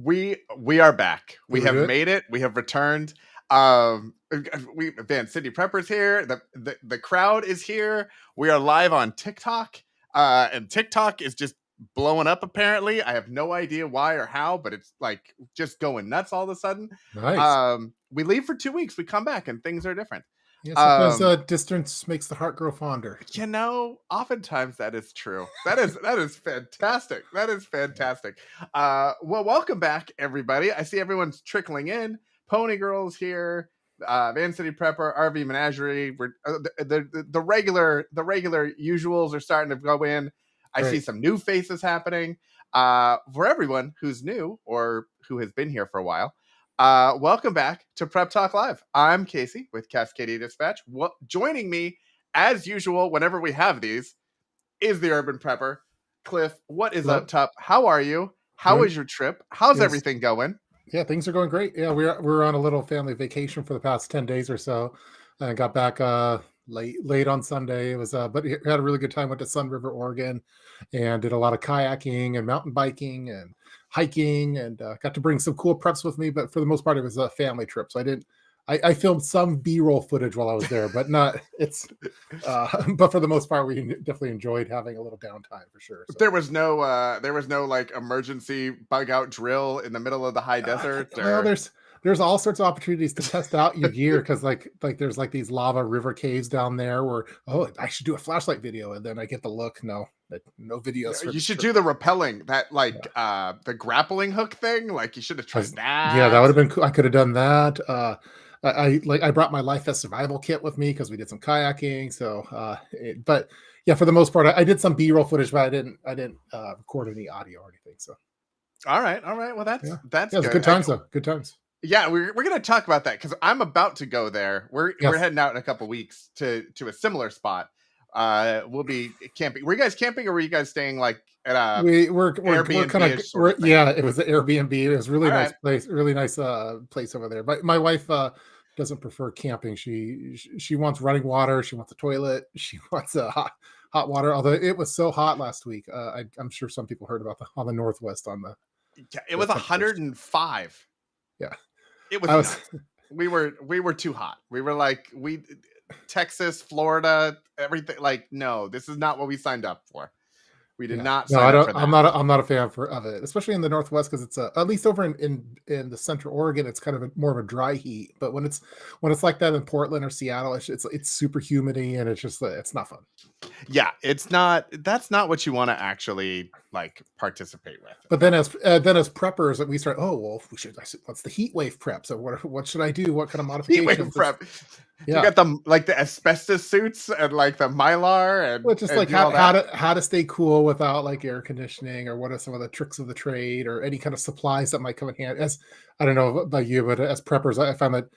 We are back. We Did we have do it? made it. We have returned. We Van City Preppers here. The crowd is here. We are live on TikTok. And TikTok is just blowing up. Apparently, I have no idea why or how, but it's like just going nuts all of a sudden. Nice. We leave for 2 weeks. We come back and things are different. Yeah, sometimes distance makes the heart grow fonder. Oftentimes that is true. That is fantastic. That is fantastic. Well, welcome back, everybody. I see everyone's trickling in. Pony Girl's here. Van City Prepper, RV Menagerie. We're the regular usuals are starting to go in. I see some new faces happening. For everyone who's new or who has been here for a while, welcome back to Prep Talk Live. I'm Casey with Cascadia Dispatch. Joining me, as usual, whenever we have these, is the Urban Prepper, Cliff. What is up top? How are you? How was your trip? How's everything going? Yeah, things are going great. Yeah, we're on a little family vacation for the past 10 days or so, and got back late on Sunday. It was but we had a really good time. Went to Sun River, Oregon, and did a lot of kayaking and mountain biking and hiking, and got to bring some cool preps with me. But for the most part, it was a family trip. So I filmed some B-roll footage while I was there, but but for the most part, we definitely enjoyed having a little downtime for sure. So. There was no like emergency bug out drill in the middle of the high desert. Well, there's all sorts of opportunities to test out your gear because like there's like these lava river caves down there where I should do a flashlight video, and then I get the look. No videos. You should do the rappelling, that the grappling hook thing. Like you should have tried that. Yeah, that would have been cool. I could have done that. I brought my Life Vest survival kit with me because we did some kayaking. So, but yeah, for the most part, I did some B-roll footage, but I didn't record any audio or anything. So, all right. Well, that's good. Good times though. Good times. Yeah, we're gonna talk about that because I'm about to go there. We're heading out in a couple weeks to a similar spot. We'll be camping. Were you guys camping, or were you guys staying like at a Airbnb? It was an Airbnb. It was really nice place, really nice place over there. But my wife doesn't prefer camping. She wants running water. She wants a toilet. She wants hot water. Although it was so hot last week, I'm sure some people heard about on the Northwest it was 105. Yeah, it was. We were too hot. We were like Texas, Florida, everything. Like, no, this is not what we signed up for. We did not sign up for that. I'm not a fan of it, especially in the Northwest, because it's at least over in the Central Oregon, it's kind of more of a dry heat. But when it's like that in Portland or Seattle, it's super humidity, and it's not fun. Yeah, it's not. That's not what you want to actually like participate with. But then as preppers, we start. Oh well, what's the heat wave prep? So what should I do? What kind of modifications? Heat wave prep. Yeah. You got the asbestos suits and like the Mylar and just like how to stay cool without like air conditioning, or what are some of the tricks of the trade, or any kind of supplies that might come in handy. As I don't know about you, but as preppers, I find that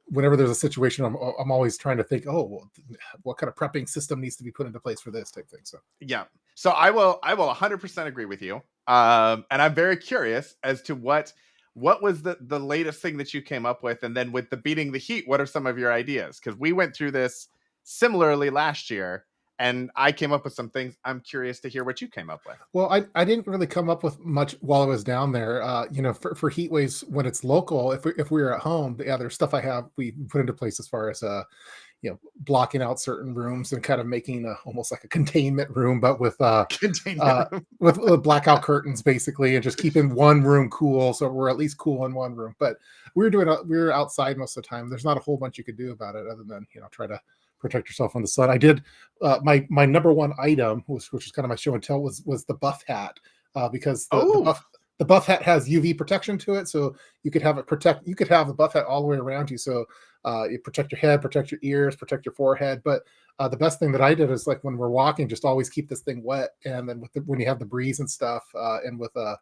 whenever there's a situation, I'm always trying to think, what kind of prepping system needs to be put into place for this type thing. So yeah, so I will 100% agree with you, and I'm very curious as to what was the latest thing that you came up with, and then with the beating the heat, what are some of your ideas? Because we went through this similarly last year, and I came up with some things. I'm curious to hear what you came up with. Well, I didn't really come up with much while I was down there. For heat waves when it's local, if we were at home, the other stuff we put into place as far as blocking out certain rooms and kind of making almost like a containment room, but with with blackout curtains basically, and just keeping one room cool, so we're at least cool in one room. But we were outside most of the time. There's not a whole bunch you could do about it other than try to protect yourself from the sun. I did my number one item, which is kind of my show and tell, was the buff hat, because the buff hat has UV protection to it, so you could have the buff hat all the way around you, so you protect your head, protect your ears, protect your forehead. But the best thing that I did is, like, when we're walking, just always keep this thing wet, and then when you have the breeze and stuff, and with the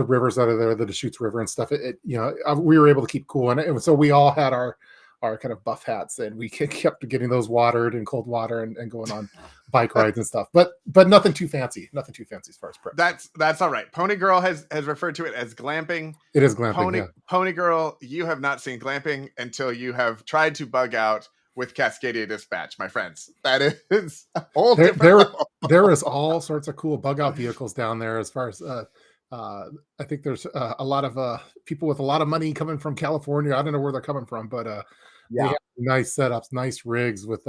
rivers out of there, the Deschutes River and stuff, we were able to keep cool, and so we all had our kind of buff hats, and we kept getting those watered in cold water and going on bike rides and stuff, but nothing too fancy as far as prep. That's all right. Pony Girl has referred to it as glamping. It is glamping. Pony Girl, you have not seen glamping until you have tried to bug out with Cascadia Dispatch, my friends. That is a whole different level. There is all sorts of cool bug out vehicles down there, as far as I think there's a lot of people with a lot of money coming from California. I don't know where they're coming from, but they Yeah. have nice setups, nice rigs with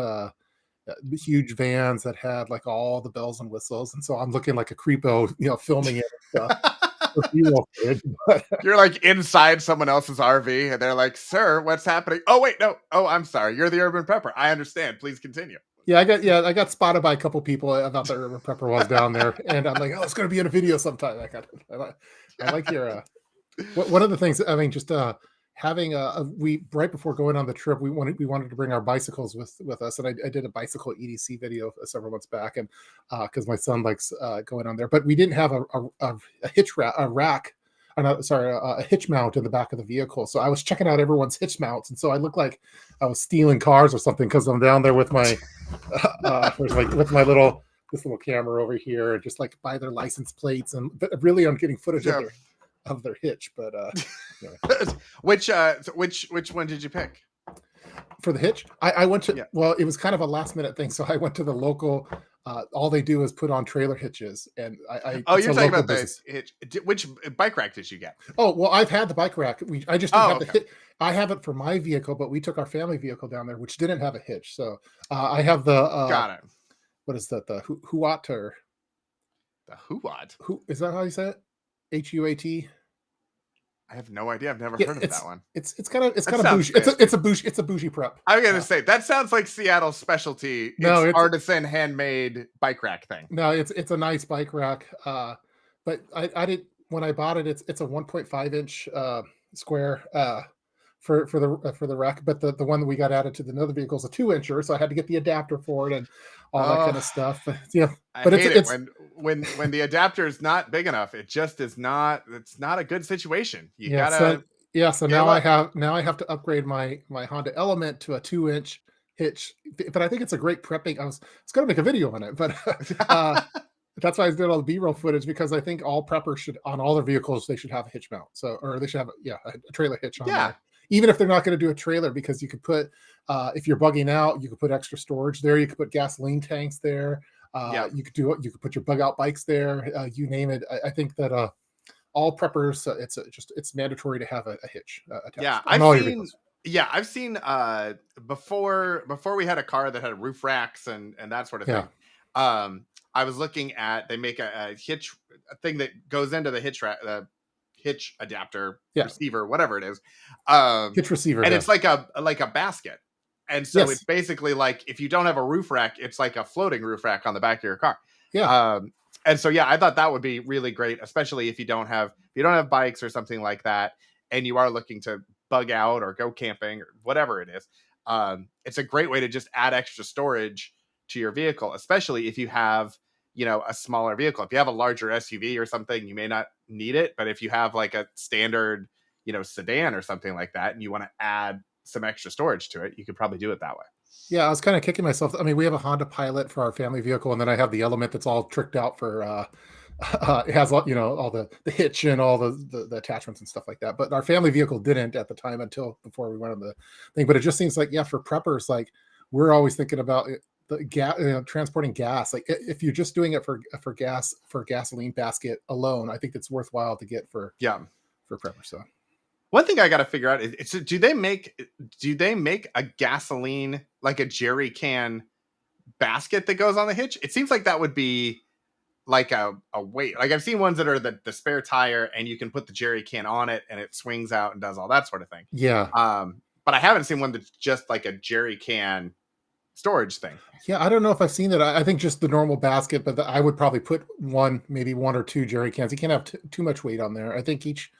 huge vans that had like all the bells and whistles. And so I'm looking like a creepo, filming it and stuff for B-roll footage. But You're like inside someone else's RV and they're like, "Sir, what's happening?" Oh, wait, no. Oh, I'm sorry. You're the urban prepper. I understand. Please continue. I got spotted by a couple people about the urban prepper was down there, and I'm like, oh, it's going to be in a video sometime. I like your one of the things. I mean, just having we right before going on the trip, we wanted to bring our bicycles with us, and I did a bicycle EDC video several months back, and because my son likes going on there, but we didn't have a hitch rack. Sorry, a hitch mount in the back of the vehicle. So I was checking out everyone's hitch mounts, and so I looked like I was stealing cars or something because I'm down there with my with my little camera over here, and just like by their license plates, and but really I'm getting footage Yeah. of their hitch. But anyway. Which one did you pick? For the hitch, I went to Yeah. well, it was kind of a last minute thing, so I went to the local. All they do is put on trailer hitches, and Oh, it's you're a talking local about the business. hitch. Which bike rack did you get? Oh well, I've had the bike rack. I just didn't Oh, have the okay. hit. I have it for my vehicle, but we took our family vehicle down there, which didn't have a hitch. So I have the Got it. what is that? The Huat or The Huat. who is that how you say it? Huat. I have no idea. I've never Yeah, heard of that one. it's kind of That sounds bougie. It's a fancy. bougie prep. I'm gonna Uh, say that sounds like Seattle's specialty. no, It's it's artisan handmade bike rack thing. no, it's a nice bike rack. But I did when I bought it. It's a 1.5 inch square for the rack. But the one that we got added to the other vehicle is a 2 incher, so I had to get the adapter for it and all that kind Oh, of stuff. But, yeah, I but hate it it's when the adapter is not big enough. It just is not. It's not a good situation. You yeah. So gotta yeah, so give up. now I have to upgrade my Honda Element to a 2 inch hitch. But I think it's a great prepping. I was going to make a video on it, but uh, that's why I was doing all the B-roll footage, because I think all preppers should, on all their vehicles, they should have a hitch mount. So, or they should have a trailer hitch on Yeah, there, even if they're not going to do a trailer, because you could put if you're bugging out, you could put extra storage there. You could put gasoline tanks there. yeah, You could put your bug out bikes there. You name it. I think that all preppers, it's mandatory to have a hitch yeah. attached on all your vehicles. I've seen before we had a car that had roof racks and that sort of Yeah, thing. I was looking at they make a hitch a thing that goes into the hitch rack, the hitch adapter yeah, receiver, whatever it is. Um, hitch receiver. and Yeah, it's like a basket. And so it's yes, basically like if you don't have a roof rack, it's like a floating roof rack on the back of your car. yeah, And so yeah, I thought that would be really great, especially if you don't have bikes or something like that, and you are looking to bug out or go camping or whatever it is. It's a great way to just add extra storage to your vehicle, especially if you have a smaller vehicle. If you have a larger SUV or something, you may not need it, but if you have like a standard sedan or something like that, and you want to add some extra storage to it, you could probably do it that way. yeah. I was kind of kicking myself. I mean, we have a Honda Pilot for our family vehicle, and then I have the Element that's all tricked out for. It has all all the hitch and all the attachments and stuff like that. But our family vehicle didn't at the time until before we went on the thing. But it just seems like for preppers, like we're always thinking about the gas, transporting gas. Like if you're just doing it for gas for gasoline basket alone, I think it's worthwhile to get Yeah. for preppers. So One thing I got to figure out is do they make a gasoline like a jerry can basket that goes on the hitch? It seems like that would be like a weight. Like I've seen ones that are the spare tire and you can put the jerry can on it and it swings out and does all that sort of thing. yeah, But I haven't seen one that's just like a jerry can storage thing. yeah. I don't know if I've seen that. I think just the normal basket, but I would probably put maybe one or two jerry cans. You can't have too much weight on there. I think each.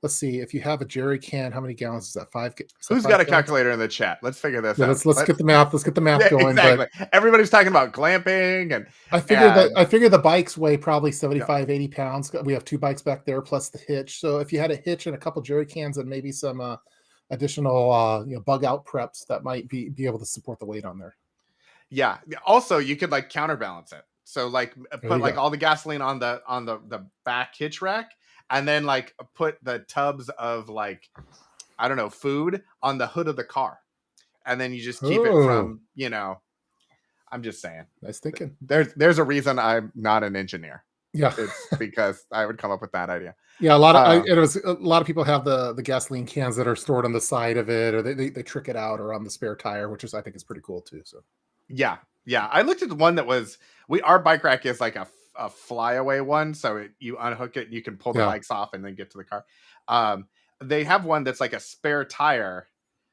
Let's see. If you have a jerry can, how many gallons is that? Who's got a calculator in the chat? Let's figure this Yeah, out. let's get the math. Let's get the math Yeah, going. exactly. But Everybody's talking about glamping and I figure the bikes weigh probably yeah, 75-80 pounds. We have two bikes back there plus the hitch. So if you had a hitch and a couple jerry cans and maybe some additional bug out preps, that might be able to support the weight on there. yeah. Also, you could like counterbalance it. So like There put you like go. all the gasoline on the back hitch rack, and then like put the tubs of like I don't know food on the hood of the car, and then you just keep it Oh, from. I'm just saying. nice thinking. There's a reason I'm not an engineer. Yeah. It's because I would come up with that idea. Yeah, a lot of Uh, it was a lot of people have the gasoline cans that are stored on the side of it, or they trick it out, or on the spare tire, which is I think is pretty cool too. So yeah, yeah. I looked at the one that was our bike rack is like a flyaway one, so you unhook it, and you can pull the yeah, bikes off and then get to the car. Um, they have one that's like a spare tire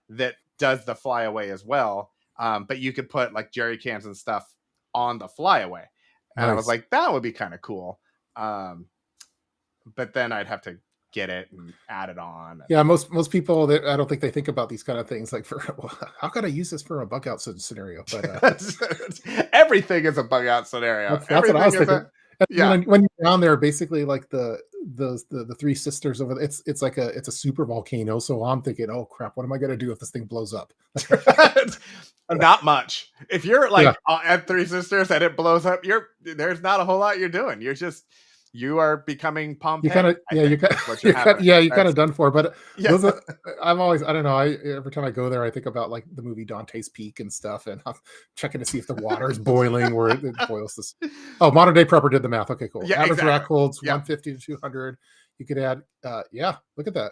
that does the flyaway as well. But you could put like jerry cans and stuff on the flyaway, and I was nice. like, that would be kind of cool. Um, but then I'd have to get it and add it on. Yeah, most people that I don't think they think about these kind of things like for well, how could I use this for a bug out scenario? But Everything is a bug out scenario. that's what I Everything was is thinking. a And yeah. when you're down there, basically like the three sisters over there, it's like it's a super volcano. So I'm thinking, oh crap, what am I gonna do if this thing blows up? Not much. If you're Yeah, like at Three Sisters and it blows up, there's not a whole lot you're doing. You are becoming you Pompeii. kind of I yeah you think kind is what should you kind happen. yeah you kind That's of done for. But yeah. those are I'm always I don't know. I every time I go there, I think about like the movie Dante's Peak and stuff, and I'm checking to see if the water is boiling where it boils this. Oh, modern day prepper did the math. Okay, cool. Yeah, Average rack exactly. holds Yeah. 150 to 200. You could add yeah, look at that.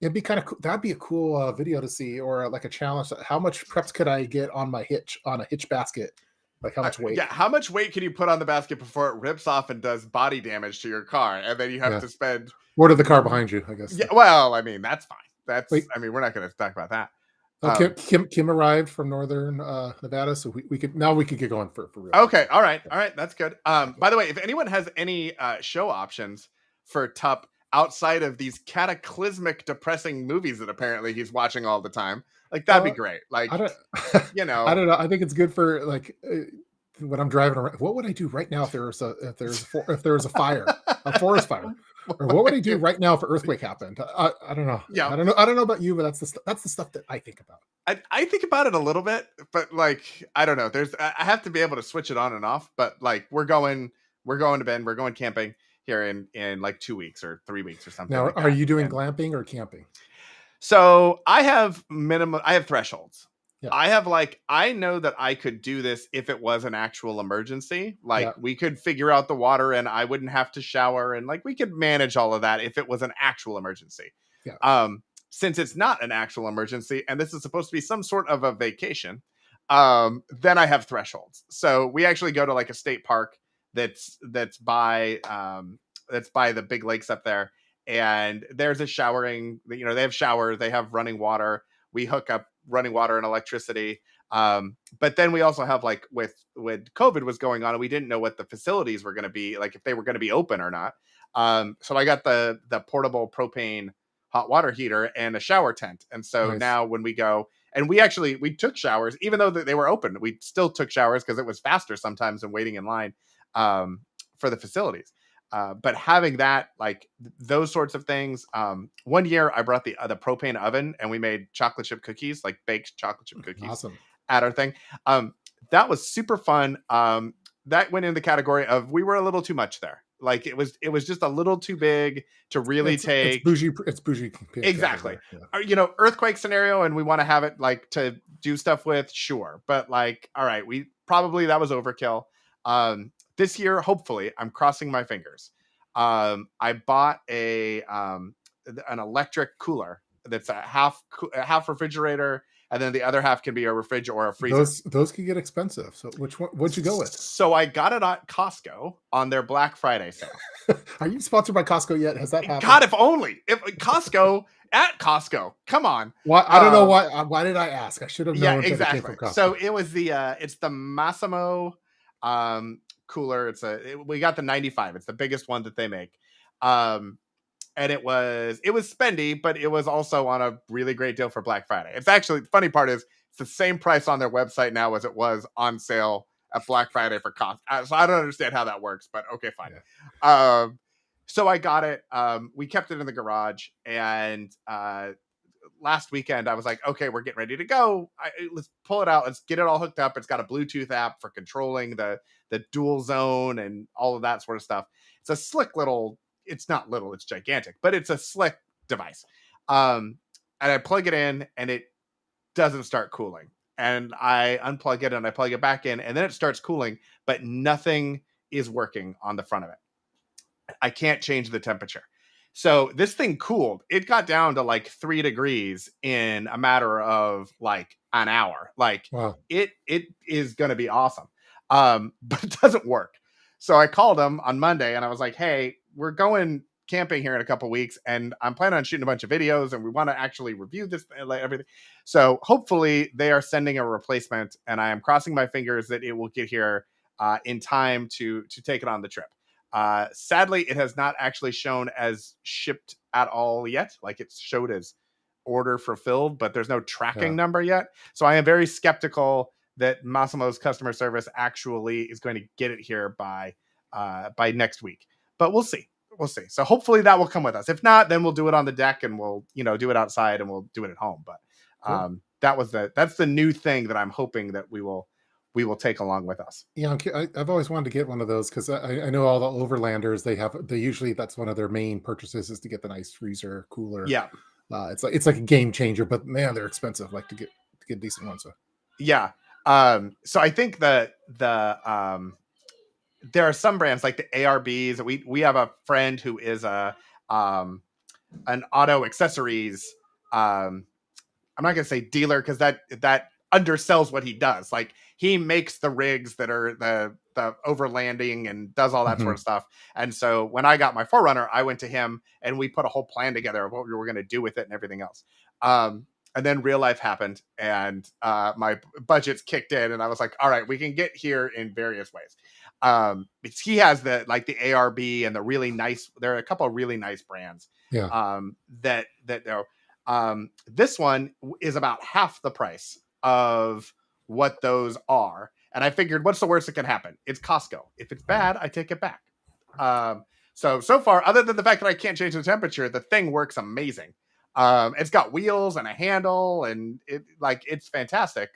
It'd be kind of cool. That'd be a cool video to see, or like a challenge. How much preps could I get on my hitch on a hitch basket? Like how much weight? Yeah, how much weight can you put on the basket before it rips off and does body damage to your car? And then you have Yeah. to spend Or to the car behind you, I guess. yeah, well, I mean, that's fine. Wait, We're not gonna talk about that. oh, Kim arrived from northern Nevada, so we could now we could get going for real. Okay, all right, all right, that's good. By the way, if anyone has any show options for Tup outside of these cataclysmic, depressing movies that apparently he's watching all the time, like that'd be Uh, great. I Like, don't, you I know, don't know. I think it's good for like when I'm driving around. What would I do right now if if there was a fire, a forest fire, what or would what would I I do do? right now if an earthquake happened? I don't know. Yeah, I don't know about you, but that's the stuff that I think about. I think about it a little bit, but like I don't know. I have to be able to switch it on and off. But like we're going to bed. We're going camping here in like 2 weeks or 3 weeks or something Now, like are that. you doing And glamping or camping? so I have minimum. I have thresholds. Yeah, I have like I know that I could do this if it was an actual emergency. Like yeah, we could figure out the water and I wouldn't have to shower and like we could manage all of that if it was an actual emergency. yeah. Since it's not an actual emergency and this is supposed to be some sort of a vacation, then I have thresholds. So we actually go to like a state park that's by the big lakes up there, and there's a showering. You know, they have showers, they have running water. We hook up running water and electricity. But then we also have like with COVID was going on, and we didn't know what the facilities were going to be like if they were going to be open or not. So I got the portable propane hot water heater and a shower tent. And so Nice. now when we go and we took showers, even though they were open, we still took showers because it was faster sometimes than waiting in line for the facilities. But having that, like those sorts of things. One year I brought the propane oven and we made chocolate chip cookies, like baked chocolate chip cookies Awesome. at our thing. That was super fun. That went in the category of we were a little too much there. Like it was just a little too big to really It's take. bougie. It's bougie pink over Exactly. there. Yeah. You know, earthquake scenario, and we want to have it like to do stuff with, sure. But like, all right, we probably that was overkill. This year, hopefully, I'm crossing my fingers. I bought an electric cooler that's a half refrigerator, and then the other half can be a fridge or a freezer. Those could get expensive. So which one? What'd you go with? So I got it at Costco on their Black Friday sale. Are you sponsored by Costco yet? Has that happened? God, if only if Costco at Costco. Come on. Why? I don't know why. Why did I ask? I should have Yeah, known that it came exactly. from Costco. So it was it's the Massimo cooler. We got the 95. It's the biggest one that they make. And it was spendy, but it was also on a really great deal for Black Friday. It's actually the funny part is it's the same price on their website now as it was on sale at Black Friday for cost. So I don't understand how that works, but okay, fine. Yeah. So I got it. We kept it in the garage, and last weekend I was like, okay, we're getting ready to go. Let's pull it out. Let's get it all hooked up. It's got a Bluetooth app for controlling the dual zone and all of that sort of stuff. It's a slick little. It's not little. It's gigantic, but it's a slick device. And I plug it in, and it doesn't start cooling. And I unplug it and I plug it back in, and then it starts cooling, but nothing is working on the front of it. I can't change the temperature. So this thing cooled. It got down to like 3 degrees in a matter of like an hour. Like Wow. it is going to be awesome. But it doesn't work. So I called him on Monday and I was like, "Hey, we're going camping here in a couple weeks and I'm planning on shooting a bunch of videos and we want to actually review this, like everything." So hopefully they are sending a replacement and I am crossing my fingers that it will get here in time to take it on the trip. Sadly, it has not actually shown as shipped at all yet. Like it's showed as order fulfilled, but there's no tracking number yet. So I am very skeptical that Massimo's customer service actually is going to get it here by next week. But we'll see. We'll see. So hopefully that will come with us. If not, then we'll do it on the deck and we'll, do it outside and we'll do it at home. But that's the new thing that I'm hoping that we will take along with us. Yeah, I've always wanted to get one of those because I know all the overlanders they usually that's one of their main purchases is to get the nice freezer cooler. Yeah, it's like a game changer, but man, they're expensive. Like to get decent ones. So. Yeah. So I think that there are some brands like the ARBs. We have a friend who is an auto accessories. I'm not gonna say dealer because that undersells what he does. Like he makes the rigs that are the overlanding and does all that sort of stuff. And so when I got my 4Runner, I went to him and we put a whole plan together of what we were going to do with it and everything else. And then real life happened and my budgets kicked in and I was like, all right, we can get here in various ways. He has the ARB and the really nice, there are a couple of really nice brands that this one is about half the price of what those are. And I figured, what's the worst that can happen? It's Costco. If it's bad, I take it back. So far, other than the fact that I can't change the temperature, the thing works amazing. It's got wheels and a handle and it's fantastic,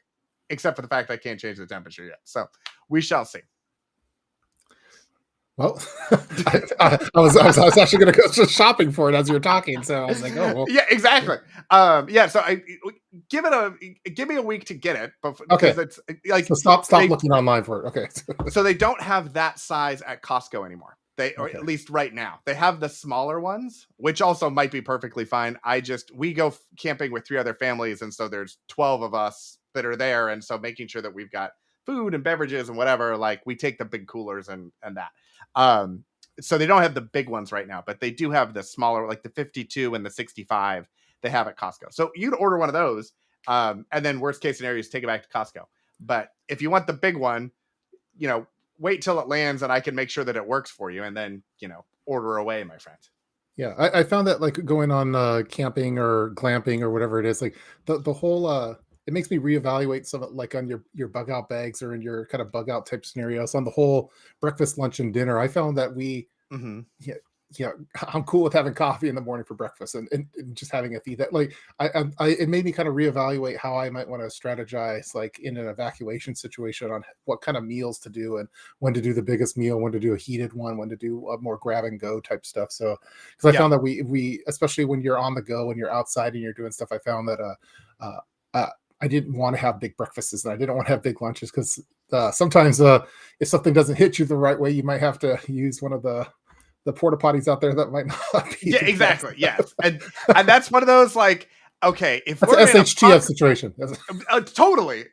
except for the fact that I can't change the temperature yet. So we shall see. Well, I was actually going to go shopping for it as you were talking, so I was like, "Oh, well. Yeah, exactly." So I give me a week to get it, but because it's like so stop looking online for it. Okay, so they don't have that size at Costco anymore. Or at least right now, they have the smaller ones, which also might be perfectly fine. We go camping with 3 other families, and so there's 12 of us that are there, and so making sure that we've got food and beverages and whatever, like we take the big coolers and that. So they don't have the big ones right now, but they do have the smaller, like the 52 and the 65 they have at Costco. So you'd order one of those. And then worst case scenario is take it back to Costco. But if you want the big one, wait till it lands and I can make sure that it works for you. And then, order away, my friend. Yeah. I found that like going on camping or glamping or whatever it is, like the whole, it makes me reevaluate some like on your bug out bags or in your kind of bug out type scenarios on the whole breakfast, lunch, and dinner. I found that I'm cool with having coffee in the morning for breakfast and just having a feed that like it made me kind of reevaluate how I might want to strategize like in an evacuation situation on what kind of meals to do and when to do the biggest meal, when to do a heated one, when to do a more grab and go type stuff. So because I found that we especially when you're on the go and you're outside and you're doing stuff, I found that I didn't want to have big breakfasts and I didn't want to have big lunches because sometimes if something doesn't hit you the right way, you might have to use one of the porta potties out there that might not be. Yeah, exactly. Yes. And that's one of those like, okay, if that's we're an SHTF situation. Totally.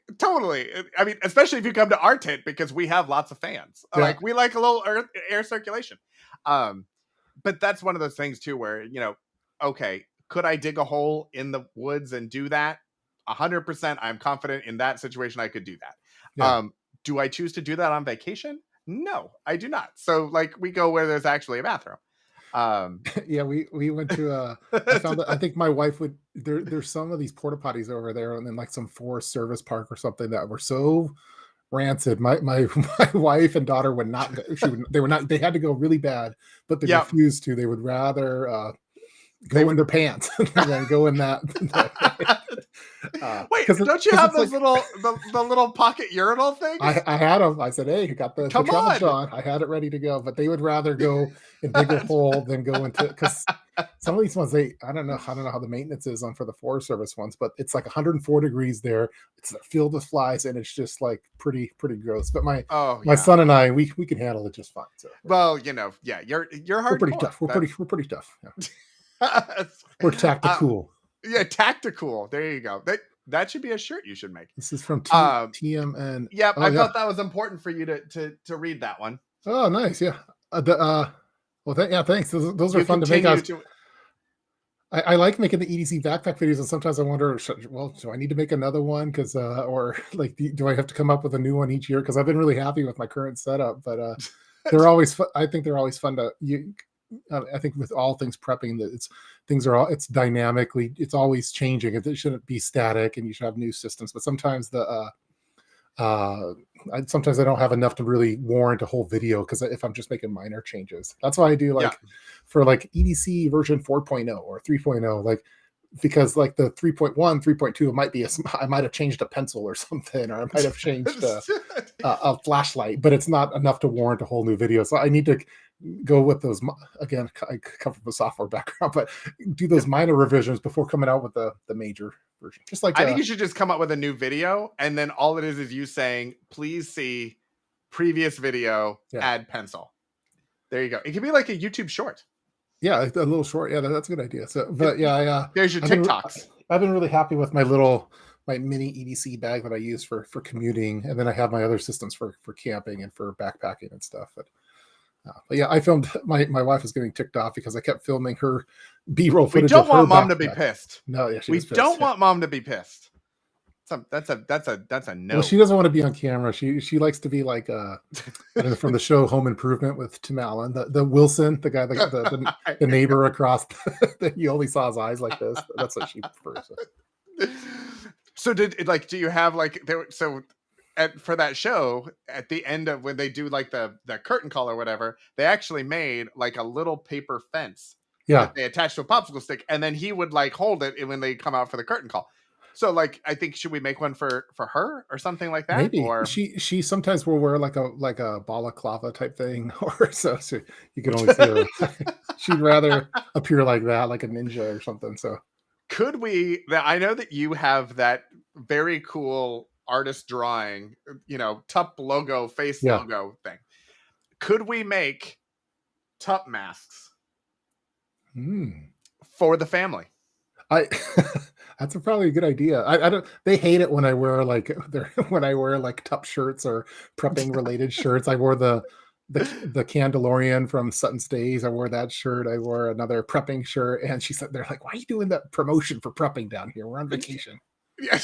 I mean, especially if you come to our tent because we have lots of fans. Yeah. Like we like a little air circulation. But that's one of those things too where, okay, could I dig a hole in the woods and do that? 100%. I'm confident in that situation. I could do that. Yeah. Do I choose to do that on vacation? No, I do not. So like we go where there's actually a bathroom. Yeah, we went to I found that I think my wife would there's some of these porta potties over there and then like some Forest Service park or something that were so rancid. My wife and daughter would not go. They had to go really bad, but they refused to. They would rather go in their pants and then go in that. Wait, don't you have those like, the little pocket urinal things? I had them. I said, "Hey, you got the travel on." I had it ready to go, but they would rather go and dig a hole than go into because Some of these ones, I don't know how the maintenance is on for the Forest Service ones, but it's like 104 degrees there. It's filled with flies, and it's just like pretty gross. But my Oh my yeah. son and I, we can handle it just fine. So Well, yeah, you're we're pretty hardcore. tough. We're pretty tough. Yeah. That's We're uh, tactical. yeah, tactical. There you go. That should be a shirt you should make. This is from Um, TMN. yep, Oh I yeah. felt that was important for you to read that one. Oh nice. Yeah. Well, yeah. Thanks. Those are You fun to make. I continue was to. I like making the EDC backpack videos, and sometimes I wonder, well, do I need to make another one? Because, or like, do I have to come up with a new one each year? Because I've been really happy with my current setup, but they're always fun. I think they're always fun to you. I think with all things prepping, that it's dynamically, it's always changing. It shouldn't be static, and you should have new systems. But sometimes uh sometimes I don't have enough to really warrant a whole video because if I'm just making minor changes, that's why I do Yeah. like for like EDC version 4.0 or 3.0, like because like the 3.1, 3.2, it might be I might have changed a pencil or something, or I might have changed a flashlight, but it's not enough to warrant a whole new video. So I need to go with those again. I come from a software background, but do those minor revisions before coming out with the major version. Just like I think you should just come up with a new video, and then all it is you saying, "Please see previous video, yeah. add pencil." There you go. It could be like a YouTube short. Yeah, a little short. Yeah, that's a good idea. So, but yeah, There's your TikToks. I've been really happy with my mini EDC bag that I use for commuting, and then I have my other systems for camping and for backpacking and stuff. But yeah, I filmed my wife was getting ticked off because I kept filming her B-roll We footage don't of her want mom backpack. to be pissed. No, yeah, we don't want mom to be pissed. That's a no. Well, she doesn't want to be on camera. She likes to be like I don't know, from the show Home Improvement with Tim Allen, the Wilson, the guy, the neighbor across that you only saw his eyes like this. That's what she prefers. So do you have like there? So for that show, at the end of when they do like the curtain call or whatever, they actually made like a little paper fence that they attached to a popsicle stick, and then he would like hold it when they come out for the curtain call. So like, I think, should we make one for her or something like that? Maybe. Or she sometimes will wear like a balaclava type thing, or so you can only see her. She'd rather appear like that, like a ninja or something. So could we? I know that you have that very cool artist drawing, TUP logo, face logo thing. Could we make TUP masks for the family? That's probably a good idea. I don't. They hate it when I wear like TUP shirts or prepping related shirts. I wore the Candelorian from Sutton Stays. I wore that shirt. I wore another prepping shirt, and she said, "They're like, why are you doing that promotion for prepping down here? We're on vacation." Yeah,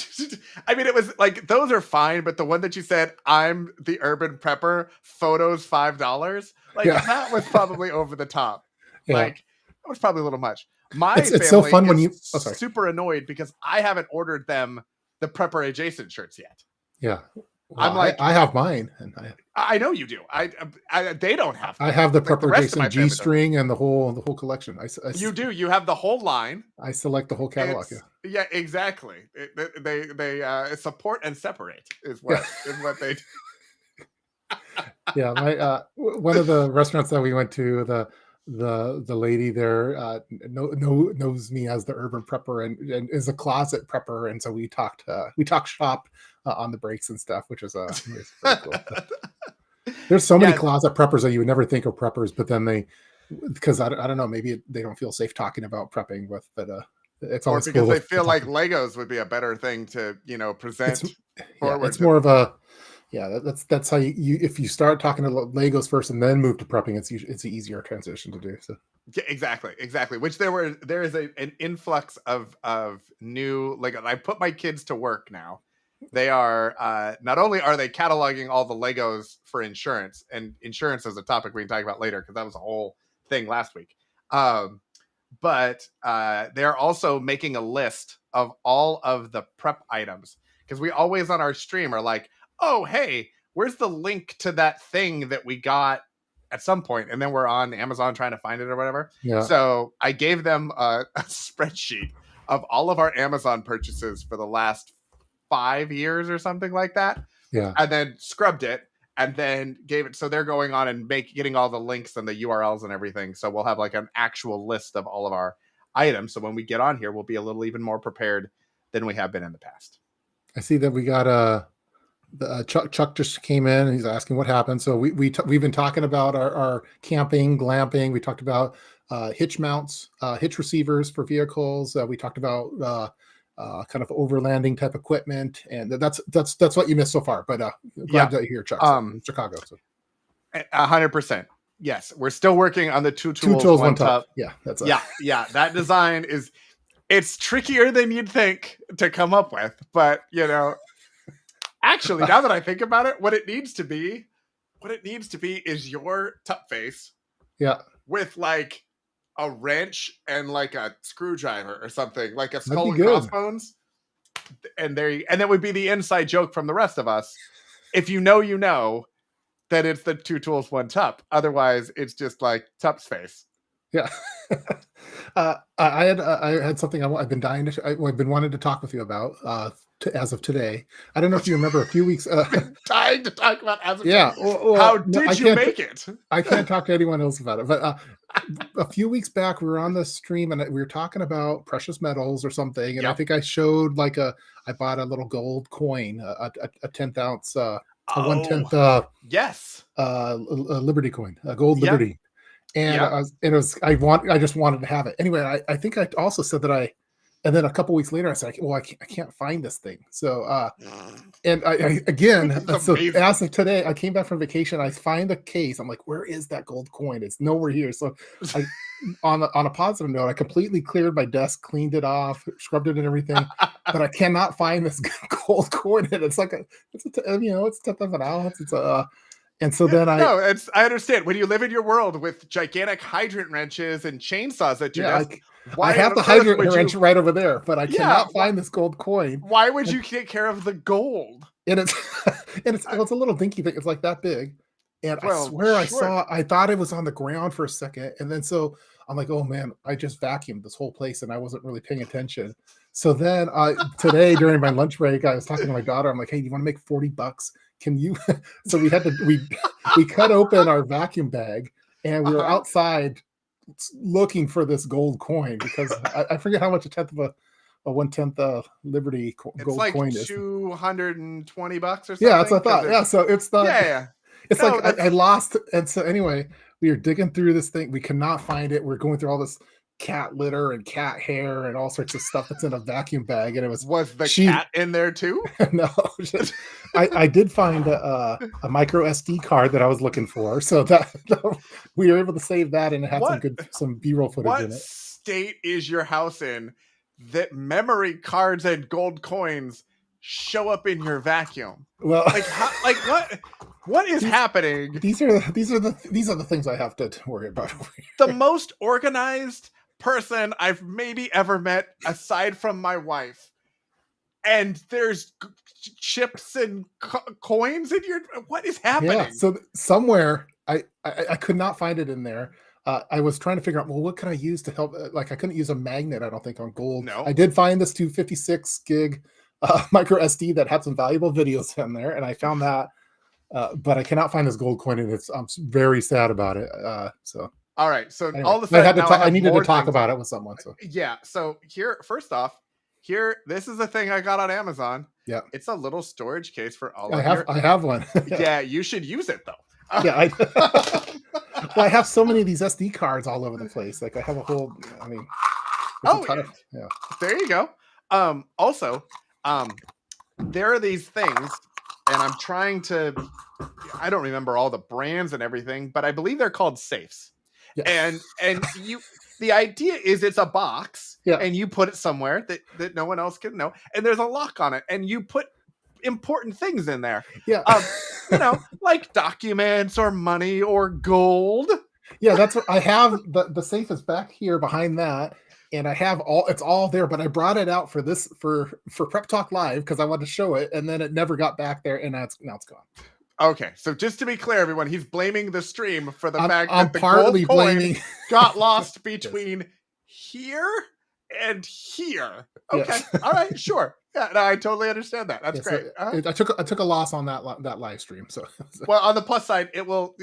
I mean, it was like those are fine, but the one that you said, "I'm the urban prepper," photos $5, like that was probably over the top. Yeah. Like that was probably a little much. My it's family so fun when you super annoyed because I haven't ordered them the prepper adjacent shirts yet. Yeah, well, I'm like, I have mine, and I know you do. They don't have. I have the prepper adjacent G-string and the whole collection. You do. You have the whole line. I select the whole catalog. Yeah, exactly. They support and separate is what they do. Yeah, my one of the restaurants that we went to, the lady there knows me as the urban prepper and is a closet prepper, and so we talked shop on the breaks and stuff, which is very cool. There's so many closet preppers that you would never think of preppers, but then because I don't know, maybe they don't feel safe talking about prepping with, but it's always because they feel like Legos would be a better thing to present forward. It's more of a that's how you if you start talking to Legos first and then move to prepping, it's an easier transition to do. So yeah, exactly. Which there is an influx of new Lego. I put my kids to work now. They are not only are they cataloging all the Legos for insurance, and insurance is a topic we can talk about later because that was a whole thing last week. But they're also making a list of all of the prep items because we always on our stream are like, oh, hey, where's the link to that thing that we got at some point? And then we're on Amazon trying to find it or whatever. Yeah. So I gave them a spreadsheet of all of our Amazon purchases for the last 5 years or something like that. Yeah. And then scrubbed it and then gave it. So they're going on and getting all the links and the URLs and everything. So we'll have like an actual list of all of our items. So when we get on here, we'll be a little even more prepared than we have been in the past. I see that we got Chuck just came in and he's asking what happened. So we've been talking about our camping, glamping. We talked about hitch mounts, hitch receivers for vehicles. We talked about kind of overlanding type equipment, and that's what you missed so far. But glad to hear Chuck from Chicago. So. 100%. Yes, we're still working on the two tools, one tub. Yeah, that's yeah. That design it's trickier than you'd think to come up with, but actually, now that I think about it, what it needs to be is your tup face. Yeah. With like a wrench and like a screwdriver or something, like a skull and crossbones. And that would be the inside joke from the rest of us. If you know that it's the two tools, one tup. Otherwise, it's just like Tup's face. Yeah. I had something I've been I've been wanting to talk with you about as of today. I don't know if you remember a few weeks. Dying to talk about as of today. Well, how did you make it? I can't talk to anyone else about it. But a few weeks back, we were on the stream and we were talking about precious metals or something. And I think I showed I bought a little gold coin, a 10th ounce, a 1/10. Yes. A Liberty coin, a gold Liberty. And I just wanted to have it. Anyway, I think I also said that and then a couple weeks later I said, well, I can't find this thing. So and I again, so as of today, I came back from vacation. I find the case. I'm like, where is that gold coin? It's nowhere here. So on a positive note, I completely cleared my desk, cleaned it off, scrubbed it and everything, but I cannot find this gold coin. And it's it's 10th of an ounce. It's and so then I understand when you live in your world with gigantic hydrant wrenches and chainsaws at your desk. I have the hydrant wrench right over there, but I cannot find this gold coin. Why would you take care of the gold? And it's a little dinky thing. It's like that big. And I swear I thought it was on the ground for a second. And then so I'm like, oh man, I just vacuumed this whole place and I wasn't really paying attention. So then today during my lunch break, I was talking to my daughter. I'm like, hey, do you want to make $40? Can you? So we cut open our vacuum bag and we were outside looking for this gold coin because I forget how much a 10th of a 1/10 Liberty gold coin is. It's like $220 or something. Yeah, that's what I thought. Yeah, so it's not. Yeah. It's I lost, and so anyway, we are digging through this thing. We cannot find it. We're going through all this cat litter and cat hair and all sorts of stuff that's in a vacuum bag, and it was the cat in there too? No, I did find a micro SD card that I was looking for, so that we were able to save that, and it had some B-roll footage in it. What state is your house in that memory cards and gold coins show up in your vacuum? Well, what is happening? These are the things I have to worry about. The most organized person I've maybe ever met, aside from my wife, and there's chips and coins in your. What is happening? Yeah, so somewhere I could not find it in there. I was trying to figure out, well, what can I use to help? I couldn't use a magnet, I don't think, on gold. No. I did find this 256 gig micro SD that had some valuable videos in there, and I found that. But I cannot find this gold coin, and I'm very sad about it. So all right, so anyway, all of a sudden I needed to talk about it with someone. So yeah, so first off, this is the thing I got on Amazon. Yeah, it's a little storage case for all. I have one. Yeah, you should use it though. Yeah, well, I have so many of these SD cards all over the place. Like I have a whole. I mean, yeah. There you go. Also, there are these things. And I'm trying to, I don't remember all the brands and everything, but I believe they're called safes. Yeah. And the idea is it's a box and you put it somewhere that no one else can know. And there's a lock on it and you put important things in there. Yeah. Like documents or money or gold. Yeah, that's what I have. The safe is back here behind that. And I have it's all there, but I brought it out for Prep Talk Live because I wanted to show it, and then it never got back there, and now it's gone. Okay, so just to be clear, everyone, he's blaming the stream for the fact that the partly gold coin blaming got lost between here and here. Okay, all right, sure. Yeah, no, I totally understand that. That's Yeah, great. so I took a loss on that live stream. So, Well, on the plus side, it will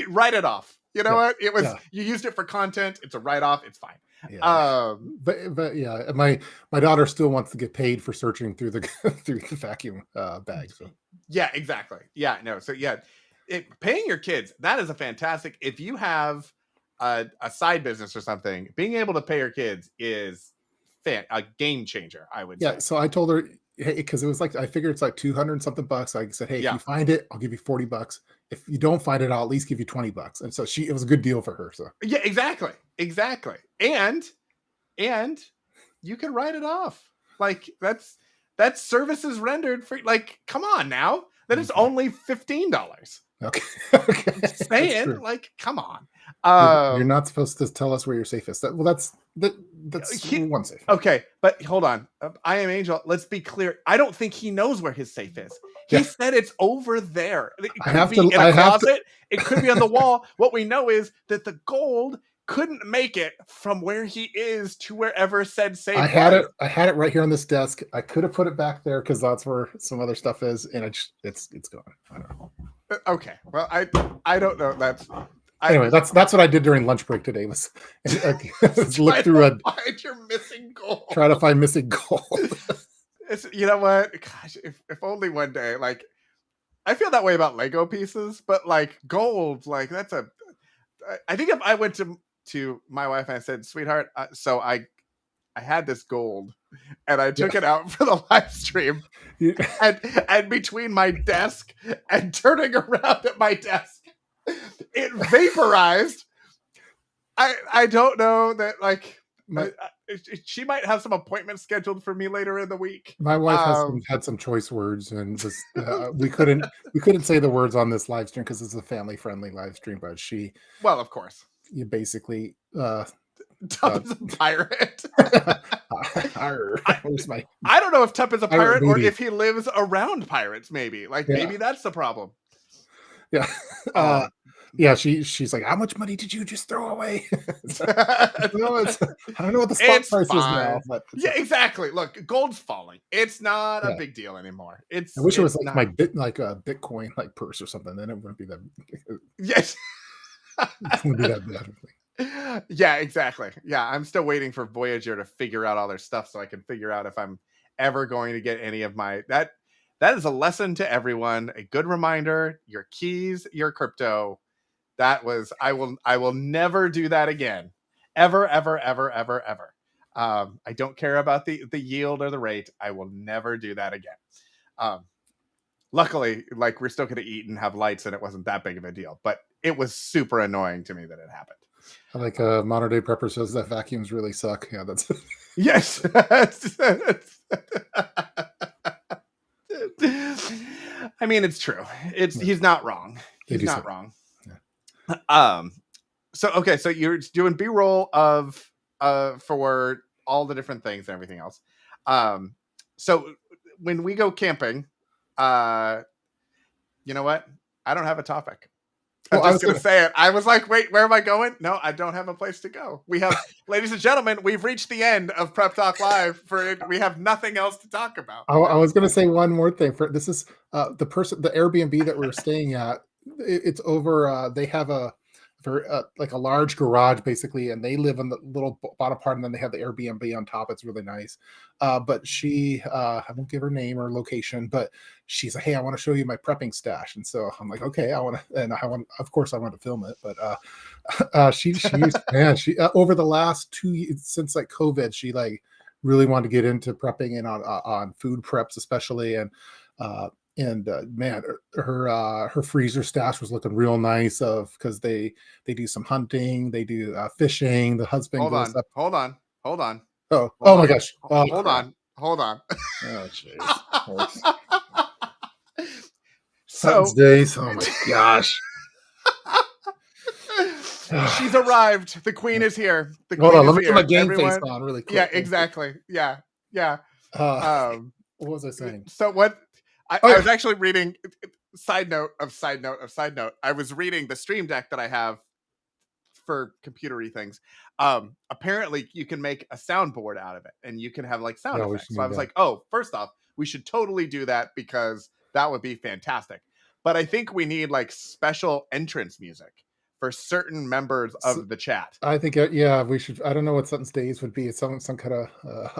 write it off. You know yeah, what? It was yeah, you used it for content. It's a write off. It's fine. yeah. Um, But yeah, my daughter still wants to get paid for searching through the through the vacuum bag. So yeah, exactly. Yeah, no. So yeah, paying your kids, that is a fantastic. If you have a side business or something, being able to pay your kids is a game changer. I would yeah, say. so I told her, hey, because it was like I figured it's like 200 something bucks. I said, hey, if Yeah, you find it, I'll give you $40. If you don't find it, I'll at least give you $20. And so it was a good deal for her. So yeah, exactly, exactly. And you can write it off. Like that's services rendered for like, come on now. That is okay, only $15. okay, okay, I'm just that's saying, true. like, come on. You're not supposed to tell us where your safe is. That's one safe. Okay, but hold on. I am Angel. Let's be clear. I don't think he knows where his safe is. He Yeah, said it's over there. It I could have be to. in a I have to. closet. It could be on the wall. What we know is that the gold couldn't make it from where he is to wherever said I safe had was. it. I had it right here on this desk. I could have put it back there because that's where some other stuff is, and it's gone. I don't know. Okay. Well, I don't know. Anyway, that's what I did during lunch break today. Was look try through to find your missing gold. try to find missing gold. It's, you know what? Gosh, if only one day. Like, I feel that way about Lego pieces, but like gold, like that's a. I think if I went to my wife and I said, "Sweetheart," so I had this gold, and I Yeah. took it out for the live stream, and between my desk and turning around at my desk, it vaporized. I don't know that like. my She might have some appointments scheduled for me later in the week. my wife had some choice words, and was we couldn't say the words on this live stream because it's a family friendly live stream. But Well, of course, you basically Tup is a pirate. I, where's my I don't know if Tup is a pirate pirate or booty? if he lives around pirates. Maybe like Yeah, maybe that's the problem. yeah. Uh, Um, yeah, she's like, how much money did you just throw away? So, no, I don't know what the spot it's price is now, fine. but Yeah, exactly. Look, gold's falling. It's not a yeah. big deal anymore. I wish it was It's like not. my like a Bitcoin like purse or something. Then it wouldn't be that Yes. it wouldn't be that bad. Yeah, exactly. Yeah, I'm still waiting for Voyager to figure out all their stuff so I can figure out if I'm ever going to get any of my that is a lesson to everyone. A good reminder, your keys, your crypto. That was I will never do that again. Ever, ever, ever, ever, ever. I don't care about the yield or the rate. I will never do that again. Um, luckily, like we're still gonna eat and have lights and it wasn't that big of a deal. But it was super annoying to me that it happened. Like modern day prepper says that vacuums really suck. Yeah, that's Yes. I mean, it's true. He's not wrong. they He's do not suck. wrong. Yeah. So okay, so you're doing B-roll of for all the different things and everything else. So when we go camping, uh you know what? I don't have a topic. I'm Well, I just was gonna gonna. say it. I was like, wait, where am I going? No, I don't have a place to go. We have, ladies and gentlemen, we've reached the end of Prep Talk Live. For it, we have nothing else to talk about. I was gonna say one more thing. For this is the Airbnb that we were staying at. It's over. They have a very like a large garage basically, and they live in the little bottom part, and then they have the Airbnb on top. It's really nice. But I won't give her name or location, but she's like, hey, I want to show you my prepping stash. And so I'm like, okay, of course I want to film it. But she used, man, she over the last 2 years since like COVID, she like really wanted to get into prepping and on food preps especially. And man, her freezer stash was looking real nice of because they do some hunting, they do fishing. The husband Hold goes on, up. hold on, hold on, Oh hold my on, gosh, oh hold crap, on, hold on. oh jeez. Hunts So days. Oh my gosh. she's arrived. The queen is here. The Hold queen on, is let me get my here. game face Everyone. on really Yeah, quick. exactly. Yeah, yeah. Uh, Um, what was I saying? so what Oh I yeah, was actually reading side note of side note of side note. I was reading the stream deck that I have for computery things. Apparently you can make a soundboard out of it, and you can have like sound Yeah, we effects. should So I need was that. like, oh, first off, we should totally do that because that would be fantastic. But I think we need like special entrance music for certain members So, of the chat. I think yeah, we should. I don't know what Sutton's Days would be. It's some kind of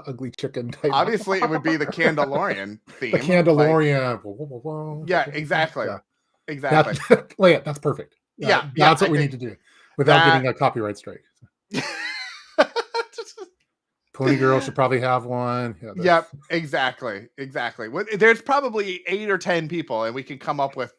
ugly chicken type. Obviously, it would be the Candelorian The theme. Like, Candalorian. Whoa, whoa, whoa, whoa. yeah, exactly, Yeah, exactly. play it. That's perfect. Yeah, yeah. That's I what we think need to do without that. getting a copyright strike. Pony Girl should probably have one. Yeah, Yep, exactly, exactly. There's probably 8 or 10 people, and we can come up with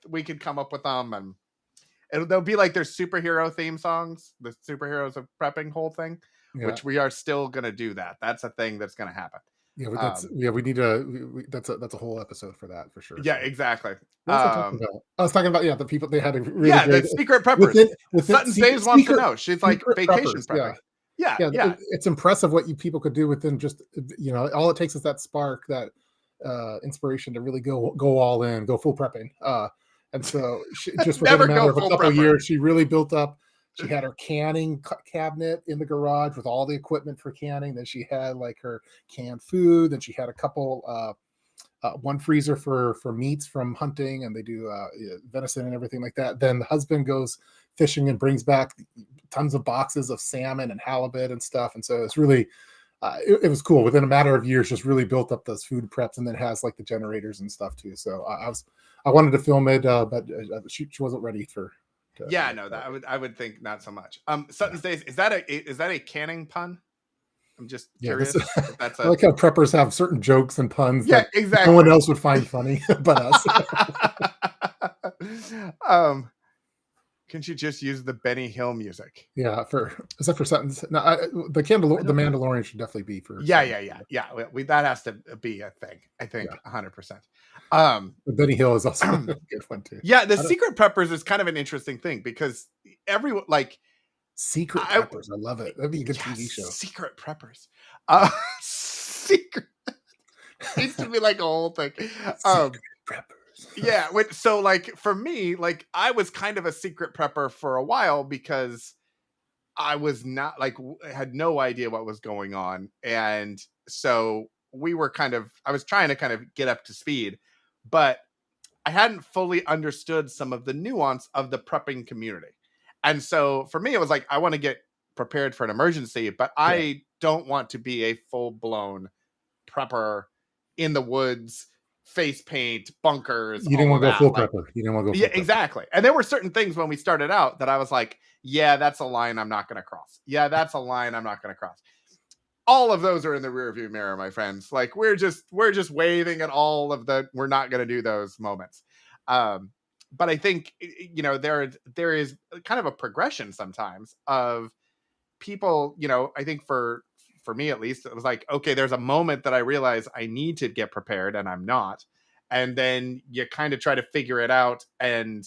them, and they'll be like their superhero theme songs, the superheroes of prepping whole thing, yeah, which we are still gonna do that. That's a thing that's gonna happen. yeah. But yeah. We need to. That's a whole episode for that for sure. Yeah, So exactly. what was I talking about? I was talking about the people they had a really Yeah, the great secret preppers. within Sutton Stays wants to know. She's like secret vacation preppers. prepping. Yeah, Yeah, yeah. it's impressive what you people could do within just all it takes is that spark, that inspiration to really go all in, go full prepping. And so just within a Never matter go of a full couple of prepper. years, she really built up. She had her canning cabinet in the garage with all the equipment for canning. Then she had like her canned food. Then she had a couple, one freezer for meats from hunting, and they do venison and everything like that. Then the husband goes fishing and brings back tons of boxes of salmon and halibut and stuff. And so it's really, it was cool. Within a matter of years, just really built up those food preps, and then has like the generators and stuff too. So I wanted to film it, but she wasn't ready for. Yeah, no, that I would think not so much. Sutton's Days, is that a canning pun? I'm just curious. If that's I like how preppers have certain jokes and puns yeah, that exactly. no one else would find funny but us. Can she just use the Benny Hill music? Yeah, is that for Sutton's? No, the Mandalorian should definitely be for. Yeah. That has to be a thing. I think 100%. Benny Hill is also a good one too. Yeah, the secret preppers is kind of an interesting thing because everyone like secret preppers. I love it. That'd be a good TV show. Secret preppers. Secret needs to be like a whole thing. Secret preppers. Yeah, so like for me, like I was kind of a secret prepper for a while because I was not like had no idea what was going on, and so I was trying to kind of get up to speed, but I hadn't fully understood some of the nuance of the prepping community. And so for me, it was like, I want to get prepared for an emergency, but I don't want to be a full-blown prepper in the woods, face paint, bunkers. You didn't want to go full prepper. You didn't want to go full prepper. Exactly. And there were certain things when we started out that I was like, yeah, that's a line I'm not going to cross. Yeah, that's a line I'm not going to cross. All of those are in the rearview mirror, my friends. Like we're just waving at all of the we're not going to do those moments. But I think there is kind of a progression sometimes of people. I think for me at least, it was like, okay, there's a moment that I realize I need to get prepared and I'm not, and then you kind of try to figure it out, and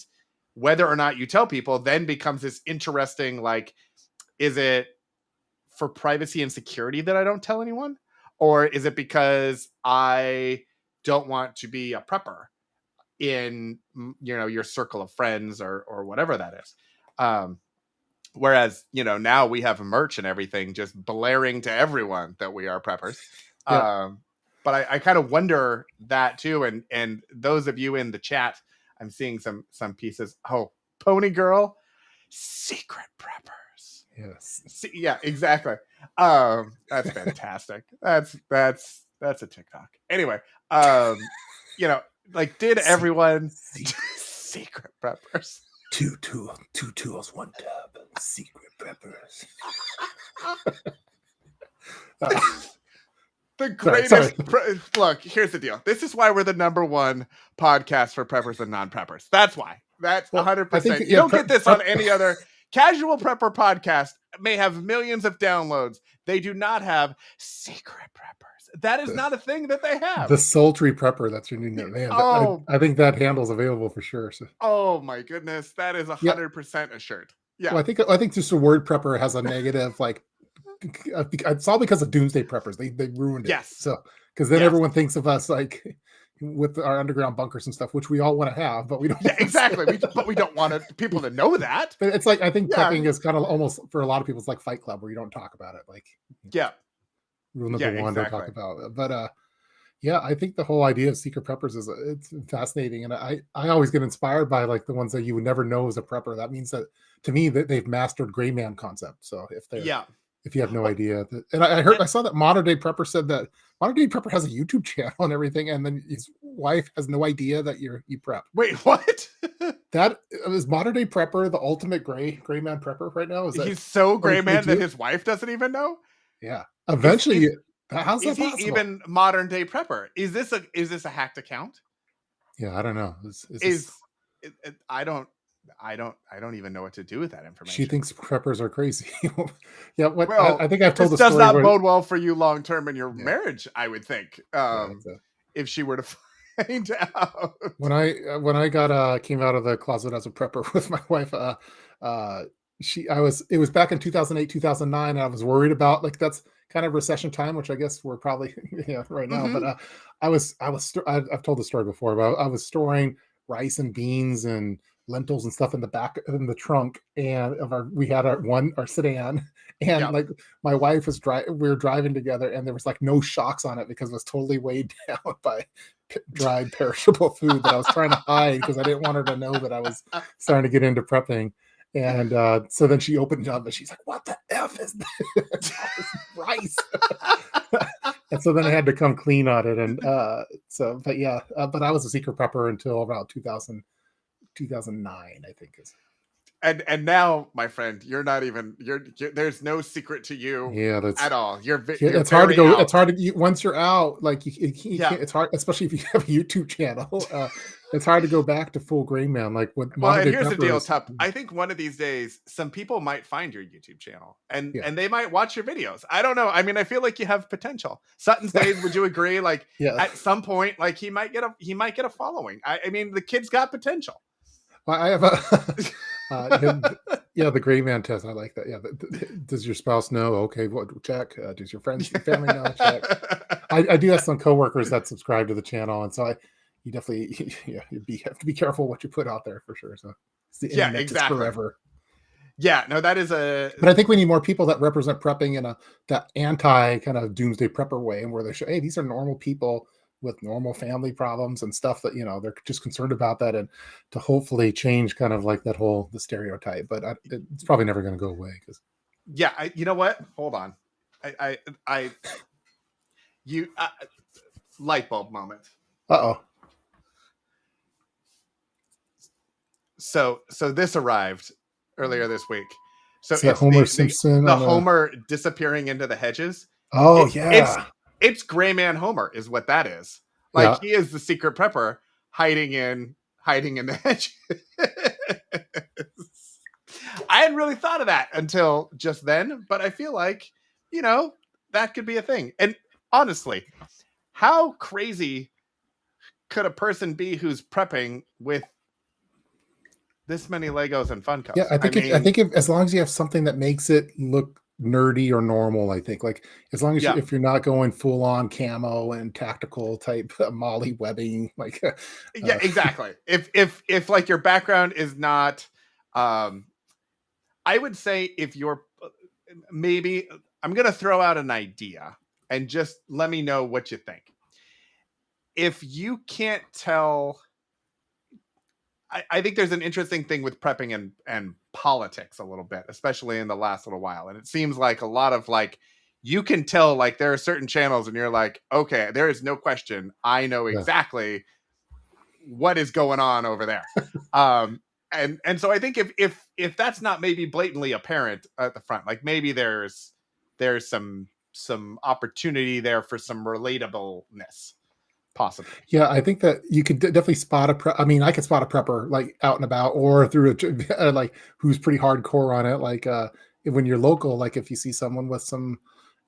whether or not you tell people then becomes this interesting like, is it for privacy and security that I don't tell anyone? Or is it because I don't want to be a prepper in, your circle of friends or whatever that is? Whereas, now we have merch and everything just blaring to everyone that we are preppers. Yeah. But I kind of wonder that too. And those of you in the chat, I'm seeing some pieces. Oh, Pony Girl, secret prepper. Yes. Yeah, exactly. That's fantastic. That's a TikTok. Anyway, like did everyone secret preppers? Two tools, one tub. Secret preppers. The greatest. Look, here's the deal. This is why we're the #1 podcast for preppers and non-preppers. That's why. That's 100%. You don't get this on any other. Casual Prepper podcast may have millions of downloads. They do not have secret preppers. That is not a thing that they have. The sultry prepper. That's your new name, man. I think that handle's available for sure. So. Oh my goodness, that is 100% a shirt. Yeah, well, I think just the word prepper has a negative like. It's all because of Doomsday Preppers. They ruined it. Yes. So because then everyone thinks of us like, with our underground bunkers and stuff, which we all want to have, but we don't. Yeah, exactly. But we don't want people to know that. But it's like, I think Yeah, prepping is kind of almost, for a lot of people, it's like Fight Club, where you don't talk about it. Like, yeah, rule yeah, number one, don't talk exactly. about it. But yeah, I think the whole idea of secret preppers is, it's fascinating, and I always get inspired by like the ones that you would never know as a prepper. That means that, to me, that they've mastered gray man concept. So Yeah. if you have no Well, idea that, and I saw that modern day prepper said that modern day prepper has a YouTube channel and everything, and then his wife has no idea that you prep. wait, what? That is modern day prepper, the ultimate gray man prepper right now. Is that He's so gray according man to that you? his wife doesn't even know. Yeah. Is Eventually, is how's is that he possible? even modern day prepper? Is this a hacked account? Yeah, I don't know. Is this, Is I don't even know what to do with that she information. thinks preppers are crazy. Yeah, what I Well, think I've told this the does story not where, bode well for you long term in your yeah, marriage, I would think. yeah, it's a, If she were to find out. when I got came out of the closet as a prepper with my wife, uh she I was it was back in 2008, 2009, and I was worried about, like, that's kind of recession time, which I guess we're probably yeah, right now. But Hmm. I've told the story before, but I was storing rice and beans and lentils and stuff in the back, in the trunk, and of our we had our sedan, and Yeah. like, my wife was driving, we were driving together, and there was like no shocks on it because it was totally weighed down by dried perishable food that I was trying to hide because I didn't want her to know that I was starting to get into prepping. And so then she opened it up and she's like, "What the f is this? All this rice?" And so then I had to come clean on it. And so, but yeah, but I was a secret prepper until about 2009, I think is. And now, my friend, you're not even there's no secret to you Yeah, that's, at all. yeah, You're it's hard to very go. out. It's hard to, once you're out, like, you Yeah. can't. It's hard, especially if you have a YouTube channel. It's hard to go back to full gray man. Like, with Well, modern and day here's the deal, preppers. Tup. I think one of these days, some people might find your YouTube channel and Yeah, they might watch your videos. I don't know. I mean, I feel like you have potential. Sutton's days, would you agree? Like yeah. at some point, like he might get a following. I mean, the kid's got potential. Well, I have a yeah, yeah, the gray man test. I like that. Yeah, does your spouse know? Okay, what, check. Does your friends and family know? Check. I do have some coworkers that subscribe to the channel, and so you definitely, yeah, have to be careful what you put out there, for sure. So it's the Yeah, internet is exactly. forever. Yeah, no, that is a But I think we need more people that represent prepping in a that anti kind of doomsday prepper way, and where they show, hey, these are normal people with normal family problems and stuff, that they're just concerned about that, and to hopefully change kind of like that whole the stereotype. But it's probably never going to go away because, yeah. You know what? Hold on. I you light bulb moment. oh, So this arrived earlier this week. So it's that it's Homer the Simpson the on a, Homer disappearing into the hedges. oh It, it's yeah, it's Gray Man Homer is what that is. Like yeah. he is the secret prepper hiding in the hedges. I hadn't really thought of that until just then, but I feel like that could be a thing. And honestly, how crazy could a person be who's prepping with this many Legos and Yeah, Funkos? I I think mean, as long as you have something that makes it look nerdy or normal, I think, like, as long as yeah, if you're not going full on camo and tactical type molly webbing, like, yeah, uh, exactly. If like your background is not, I would say if you're maybe I'm gonna throw out an idea and just let me know what you think. If you can't tell, I think there's an interesting thing with prepping and politics a little bit, especially in the last little while. And it seems like a lot of like you can tell like there are certain channels and you're like, okay, there is no question. I know yeah, exactly what is going on over there. And so I think if that's not maybe blatantly apparent at the front, like maybe there's some opportunity there for some relatableness, possibly. yeah. I think that you could definitely spot a I mean, I could spot a prepper like out and about, or through like, who's pretty hardcore on it. Like, when you're local, like if you see someone with some,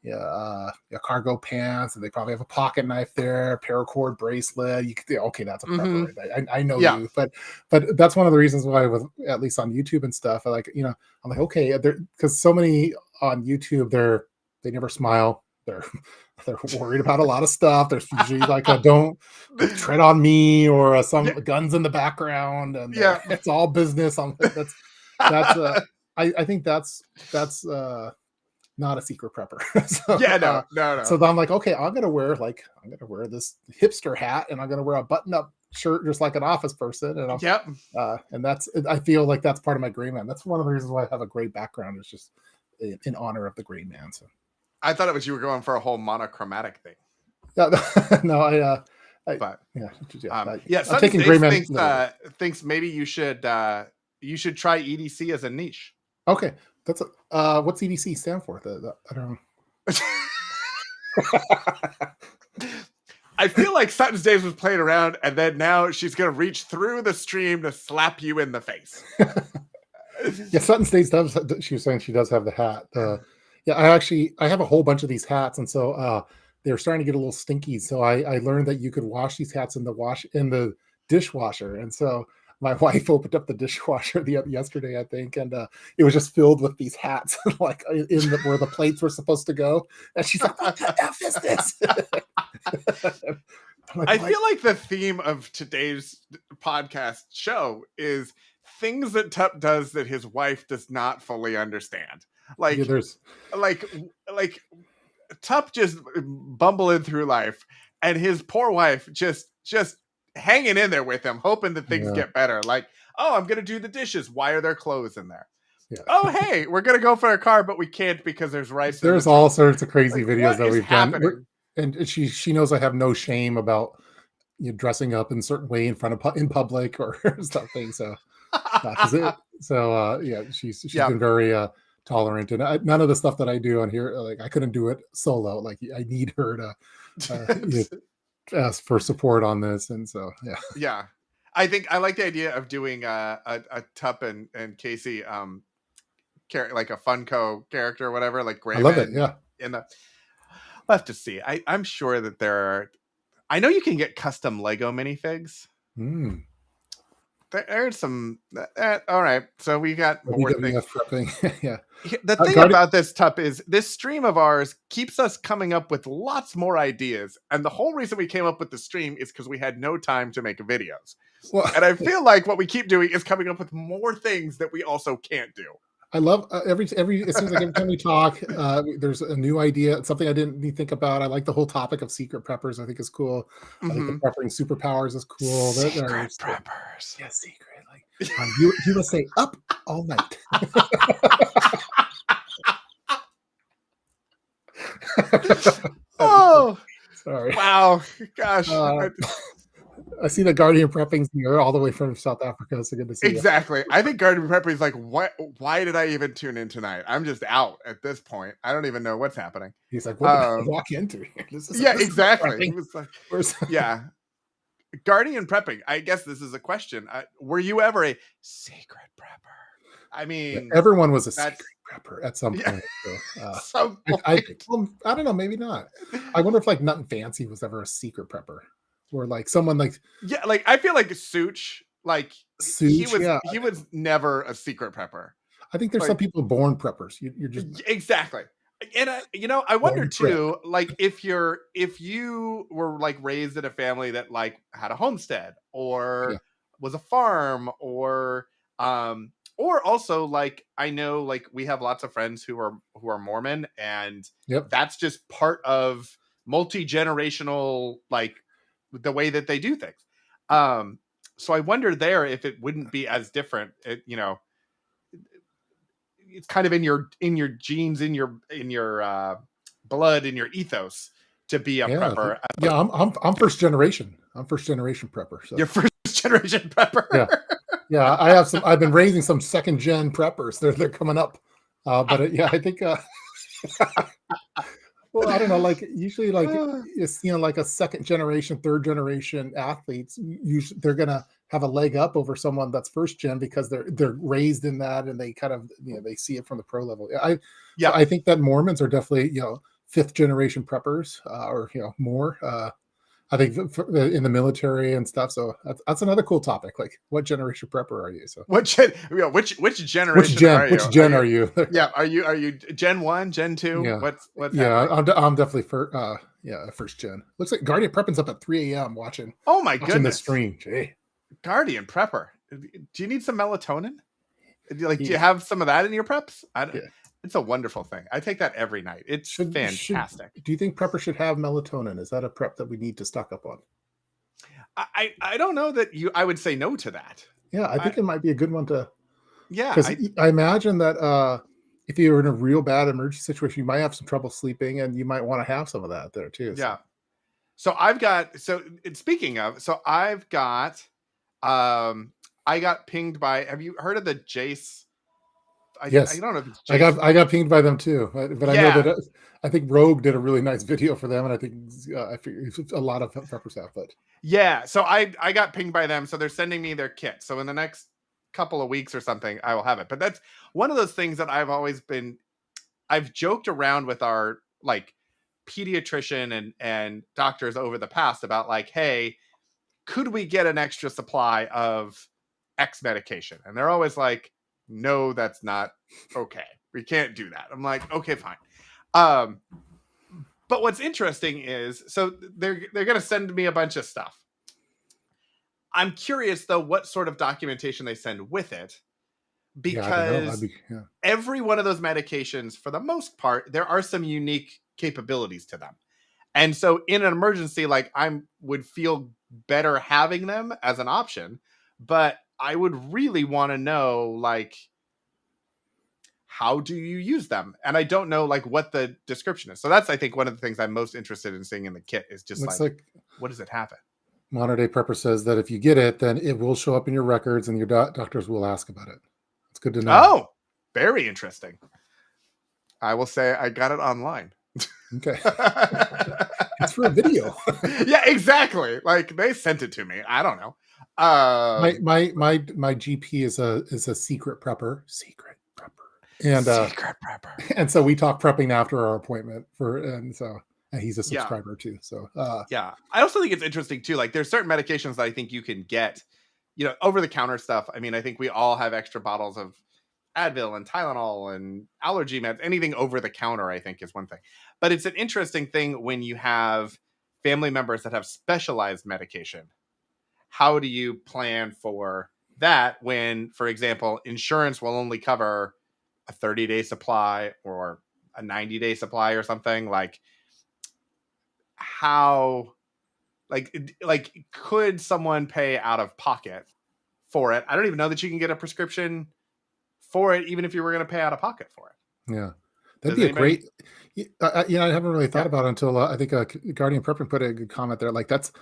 yeah, cargo pants, and they probably have a pocket knife there, paracord bracelet. You could think, okay, that's a prepper Mm-hmm. right there. I know Yeah. you, but that's one of the reasons why, with at least on YouTube and stuff, I like, I'm like, okay, because so many on YouTube, they never smile, they're they're worried about a lot of stuff. There's usually like a don't tread on me or some Yeah. guns in the background, and Yeah. it's all business. That's I think that's not a secret prepper. so Yeah, no. so then I'm like, okay, I'm gonna wear this hipster hat, and I'm gonna wear a button up shirt just like an office person, and Yep. that's I feel like that's part of my gray man. That's one of the reasons why I have a gray background, is just in honor of the gray man. So I thought it was you were going for a whole monochromatic thing. no, But I'm Sutton taking gray States man. thinks maybe you should try EDC as a niche. Okay, that's what's EDC stand for? I don't know. I feel like Sutton's Days was playing around, and then now she's gonna reach through the stream to slap you in the face. Yeah, Sutton States does. She was saying she does have the hat. Yeah, I have a whole bunch of these hats, and so they're starting to get a little stinky. So I learned that you could wash these hats in the dishwasher, and so my wife opened up the dishwasher yesterday, I think, and it was just filled with these hats, like where the plates were supposed to go. And she's like, "What the f is this?" I feel like the theme of today's podcast show is things that Tup does that his wife does not fully understand. Like, yeah, like Tup just bumbling through life, and his poor wife just hanging in there with him, hoping that things get better. Like, oh, I'm gonna do the dishes. Why are there clothes in there? Yeah. Oh, hey, we're gonna go for a car, but we can't because there's rice. There's all sorts of crazy videos that we've happening? done, and she knows I have no shame about dressing up in a certain way in public or something. So, she's been very tolerant, and none of the stuff that I do on here, like I couldn't do it solo. Like I need her to ask for support on this, and so yeah. I think I like the idea of doing a Tup and Casey like a Funko character or whatever, like Grayman. I love it. Yeah, we'll have to see. I'm sure that there are. I know you can get custom Lego minifigs. There's some. All right, so we got more things. Yeah. The thing about this Tup is this stream of ours keeps us coming up with lots more ideas, and the whole reason we came up with the stream is because we had no time to make videos. Well, and I feel like what we keep doing is coming up with more things that we also can't do. I love it seems like every time we talk, there's a new idea, something I didn't even think about. I like the whole topic of secret preppers. I think is cool. I think the prepping superpowers is cool. Secret preppers. Yeah, secret. Like you will stay up all night. Oh, sorry. Wow. Gosh. I see the Guardian prepping here all the way from South Africa. So good to see exactly. I think Guardian prepping is like, what? Why did I even tune in tonight? I'm just out at this point. I don't even know what's happening. He's like, what did I walk into here? Exactly. He was like, yeah. Guardian prepping. I guess this is a question. Were you ever a secret prepper? I mean, everyone was a secret prepper at some point. So, I don't know. Maybe not. I wonder if like Nut and Fancy was ever a secret prepper. Or like someone like I feel like Such, he was never a secret prepper. I think there's some people born preppers. You're just exactly. And I wonder too, like if you were like raised in a family that like had a homestead or was a farm or also like I know like we have lots of friends who are Mormon, and that's just part of multi-generational like the way that they do things. So I wonder there if it wouldn't be as different. It's kind of in your genes, in your blood, in your ethos to be a prepper. Yeah, I'm first generation. I'm first generation prepper. So. You're first generation prepper. Yeah. I've been raising some second gen preppers. They're coming up. But I think. Well, I don't know. Like usually, like it's like a second generation, third generation athletes. Usually, they're gonna have a leg up over someone that's first gen because they're raised in that, and they kind of they see it from the pro level. I think that Mormons are definitely fifth generation preppers or more. I think in the military and stuff. So that's another cool topic. Like, what generation prepper are you? So Which generation are you? which Are gen you are you? yeah, are you Gen 1, Gen 2? Yeah, What's yeah. happening? I'm definitely first gen. Looks like Guardian Prepping's up at 3 a.m. Oh my watching the goodness. stream. Gee. Guardian prepper. Do you need some melatonin? Do you Yeah, have some of that in your preps? yeah. It's a wonderful thing. I take that every night. It's Should fantastic. do you think prepper should have melatonin? Is that a prep that we need to stock up on? I don't know that I would say no to that. Yeah, I I think it might be a good one to, yeah, because I imagine that if you're in a real bad emergency situation, you might have some trouble sleeping, and you might want to have some of that there too. So yeah. So speaking of, I got pinged by, have you heard of the Jace? I yes, don't know if it's I Jace. got pinged by them too, but I know Yeah. that I think Rogue did a really nice video for them, and I think I figure a lot of preppers have. But Yeah. So I got pinged by them. So they're sending me their kit. So in the next couple of weeks or something, I will have it. But that's one of those things that I've joked around with our like pediatrician and doctors over the past about like, hey, could we get an extra supply of X medication? And they're always like, no, that's not okay. We can't do that. I'm like, okay, fine. Um, but what's interesting is, so they're gonna send me a bunch of stuff. I'm curious though what sort of documentation they send with it, yeah, I don't know. because Yeah. every one of those medications, for the most part, there are some unique capabilities to them. And so in an emergency, like I would feel better having them as an option, but I would really want to know like how do you use them? And I don't know like what the description is. So that's I think one of the things I'm most interested in seeing in the kit is just Looks like like what does it have it? Modern Day Prepper says that if you get it, then it will show up in your records, and your doctors will ask about it. It's good to know. Oh, very interesting. I will say I got it online. Okay, it's for a video. Yeah, exactly. Like they sent it to me. I don't know. My GP is a secret prepper, and Secret prepper. and so we talk prepping after our appointment and he's a Yeah. subscriber too. So Yeah. I also think it's interesting too. Like there's certain medications that I think you can get, over the counter stuff. I mean, I think we all have extra bottles of Advil and Tylenol and allergy meds. Anything over the counter, I think, is one thing. But it's an interesting thing when you have family members that have specialized medication. How do you plan for that when, for example, insurance will only cover a 30-day supply or a 90-day supply or something? Like how like could someone pay out of pocket for it? I don't even know that you can get a prescription for it, even if you were going to pay out of pocket for it. yeah, that'd Does be a anybody? great. I haven't really thought Yeah. about it until I think Guardian Prepping put a good comment there. Like that's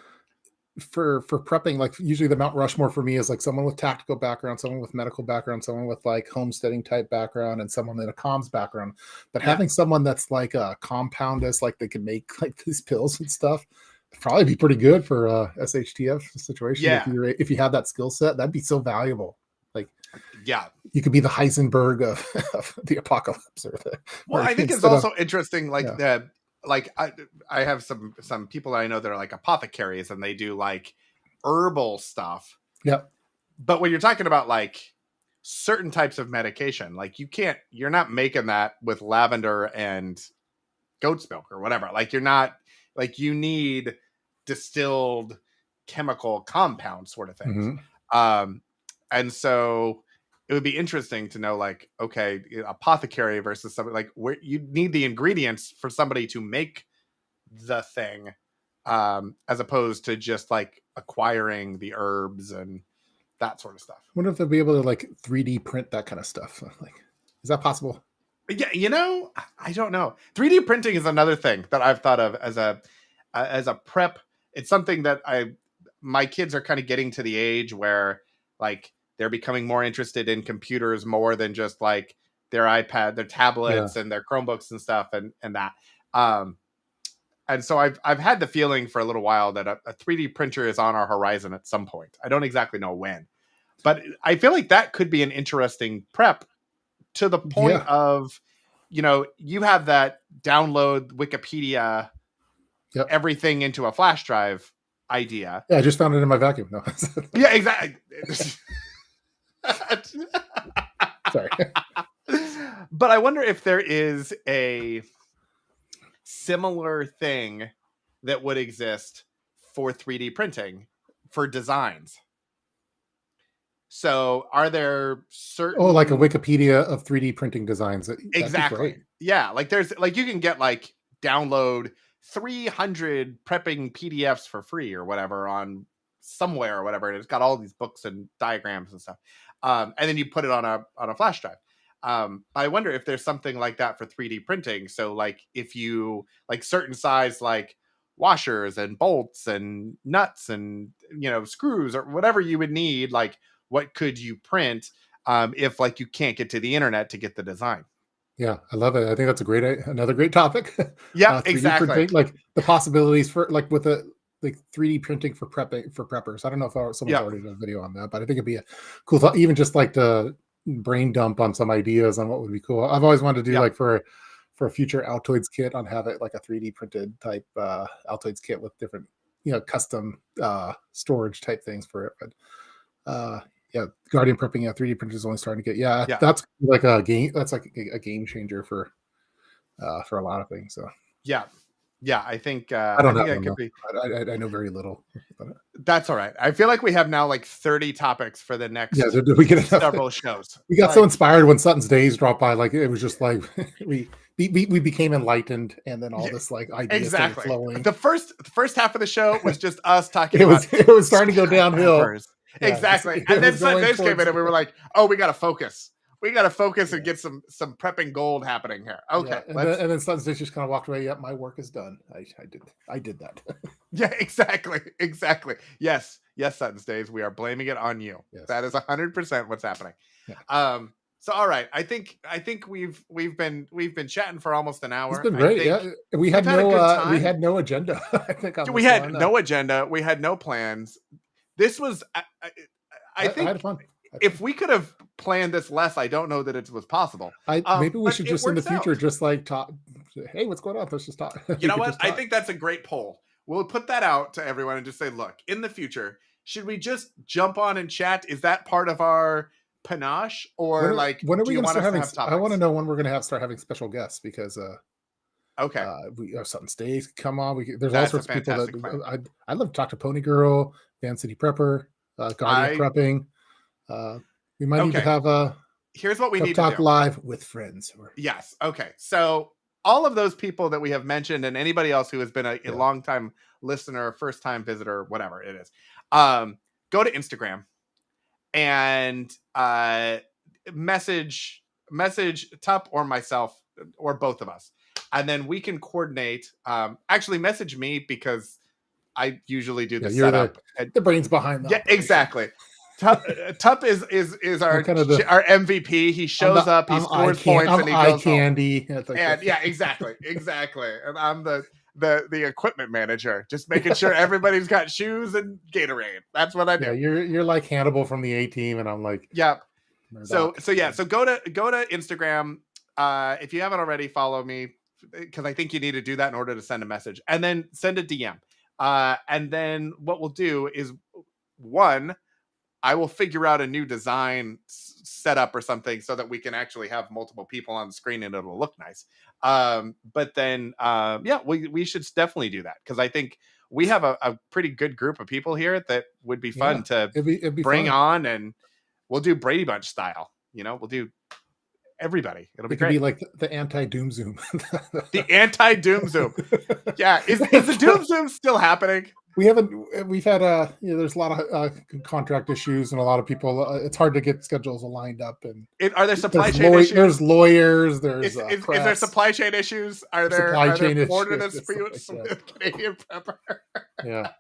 for prepping. Like usually the Mount Rushmore for me is like someone with tactical background, someone with medical background, someone with like homesteading type background, and someone in a comms background. But Yeah. having someone that's like a compoundist, like they can make like these pills and stuff, probably be pretty good for a SHTF situation. Yeah. If you have that skill set, that'd be so valuable. Like Yeah. you could be the Heisenberg of the apocalypse, Well, I think it's instead of also interesting, like yeah, like I have some people that I know that are like apothecaries and they do like herbal stuff. yeah, But when you're talking about like certain types of medication, like you're not making that with lavender and goat's milk or whatever. Like you're not like you need distilled chemical compound sort of things. hmm And so it would be interesting to know like, okay, apothecary versus something like where you need the ingredients for somebody to make the thing, as opposed to just like acquiring the herbs and that sort of stuff. wonder if they'll be able to like 3D print that kind of stuff. Like, is that possible? Yeah, I don't know. 3D printing is another thing that I've thought of as a prep. It's something that my kids are kind of getting to the age where like they're becoming more interested in computers more than just like their iPad, their tablets, and their Chromebooks and stuff, and that. And so I've had the feeling for a little while that a 3D printer is on our horizon at some point. I don't exactly know when, but I feel like that could be an interesting prep to the point Yeah. of, you have that download Wikipedia, Yep. everything into a flash drive idea. Yeah, I just found it in my vacuum. No. Yeah, exactly. Sorry. But I wonder if there is a similar thing that would exist for 3D printing for designs. So are there Oh, like a certain Wikipedia of 3D printing designs. That'd be exactly. great. Yeah, like there's like you can get like download 300 prepping PDFs for free or whatever on somewhere or whatever, and it's got all these books and diagrams and stuff. And then you put it on a flash drive. I wonder if there's something like that for 3D printing. So like if you like certain size like washers and bolts and nuts and screws or whatever you would need, like what could you print if like you can't get to the internet to get the design? Yeah, I love it. I think that's another great topic. Yep, 3D exactly. printing, like the possibilities for like with the like 3D printing for preppers. I don't know if someone's Yep. already done a video on that, but I think it'd be a cool thought, even just like to brain dump on some ideas on what would be cool. I've always wanted to do Yep. like for a future Altoids kit on have it like a 3D printed type Altoids kit with different custom storage type things for it. But yeah, Guardian prepping, 3D printers only starting to get, Yeah. that's like a game. That's like a game changer for a lot of things. So Yeah. Yeah. I think I I don't think have that them could though. be I know very little. But, that's all right. I feel like we have now like 30 topics for the yeah, next did we get enough? several shows. We got so Like, inspired when Sutton's Days dropped by. Like it was just like we became enlightened, and then all yeah, this like ideas started exactly. flowing. The first half of the show was just us talking It was about it was starting to go downhill. skyscrapers. Yeah, Exactly. it And then was Sutton going Days came in towards. and we were like, oh, we gotta focus. We gotta focus and Yeah. get some prepping gold happening here. Yeah, Okay, let's and then Sutton's Days just kind of walked away. Yep, my work is done. I did that. yeah, exactly. Exactly. Yes. Yes, Sutton's Days. We are blaming it on you. Yes. That is 100% what's happening. Yeah. So all right. I think we've been chatting for almost an hour. It's been I great. think Yeah, we had we've had a good we time. had no agenda. I think on We this had one. no agenda. We had no plans. This was I I think had fun. if we could have planned this less, I don't know that it was possible. Maybe we But should it just in the works future out. just like talk. Hey, what's going on? Let's just talk. You We know could what? just I talk. think that's a great poll. We'll put that out to everyone and just say, look, in the future, should we just jump on and chat? Is that part of our panache, or like, When are do we you going to want start us to having? have I want to topics? know when we're going to start having special guests because Okay, we have something stays come on. There's all that's a sorts of people that fantastic plan. I'd love to talk to. Pony Girl, Van City Prepper, Guardian I Prepping. We might need to okay. have a Here's what we Prep need to Talk do. live with friends. Yes. Okay. So all of those people that we have mentioned, and anybody else who has been a Yeah. long time listener, first time visitor, whatever it is, go to Instagram and message Tup or myself or both of us, and then we can coordinate. Actually, message me because I usually do the You're setup. the brains behind the Yeah, operation. exactly. Tup is our kind of our MVP. He shows up, he scores points, and he goes home. candy. And yeah, exactly. And I'm the equipment manager, just making sure everybody's got shoes and Gatorade. That's what I do. Yeah, you're like Hannibal from the A Team, and I'm like, yeah. Murdoch. So go to Instagram. If you haven't already, follow me because I think you need to do that in order to send a message, and then send a DM. And then what we'll do is one, I will figure out a new design setup or something so that we can actually have multiple people on the screen and it'll look nice. But then, yeah, we should definitely do that because I think we have a pretty good group of people here that would be fun to it'd be bring fun. on, and we'll do Brady Bunch style. We'll do everybody. It'll be It could great. be like the anti-Doom Zoom. The anti-Doom Zoom. Yeah, is the Doom Zoom still happening? We've had there's a lot of contract issues and a lot of people. It's hard to get schedules aligned up. And Are there supply chain issues? There's lawyers. There's is there supply chain issues? Are there ordinance for you, Canadian prepper? Yeah.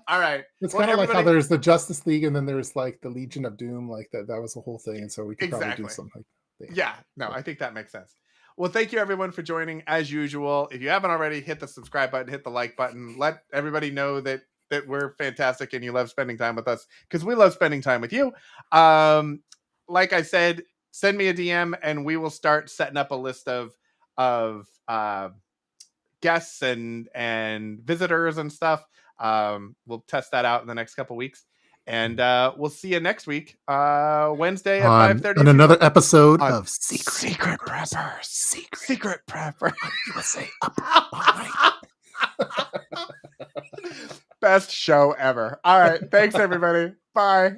All right. It's kind of like how there's the Justice League and then there's like the Legion of Doom. Like that was the whole thing. And so we could probably do something. Yeah. No, I think that makes sense. Well, thank you everyone for joining as usual. If you haven't already, hit the subscribe button, hit the like button. Let everybody know that we're fantastic and you love spending time with us because we love spending time with you. Like I said, send me a DM and we will start setting up a list of guests and visitors and stuff. We'll test that out in the next couple weeks. And we'll see you next week, Wednesday at 5:30 on another episode of Secret Preppers. Secret Prepper. USA up all night. Best show ever. All right. Thanks, everybody. Bye.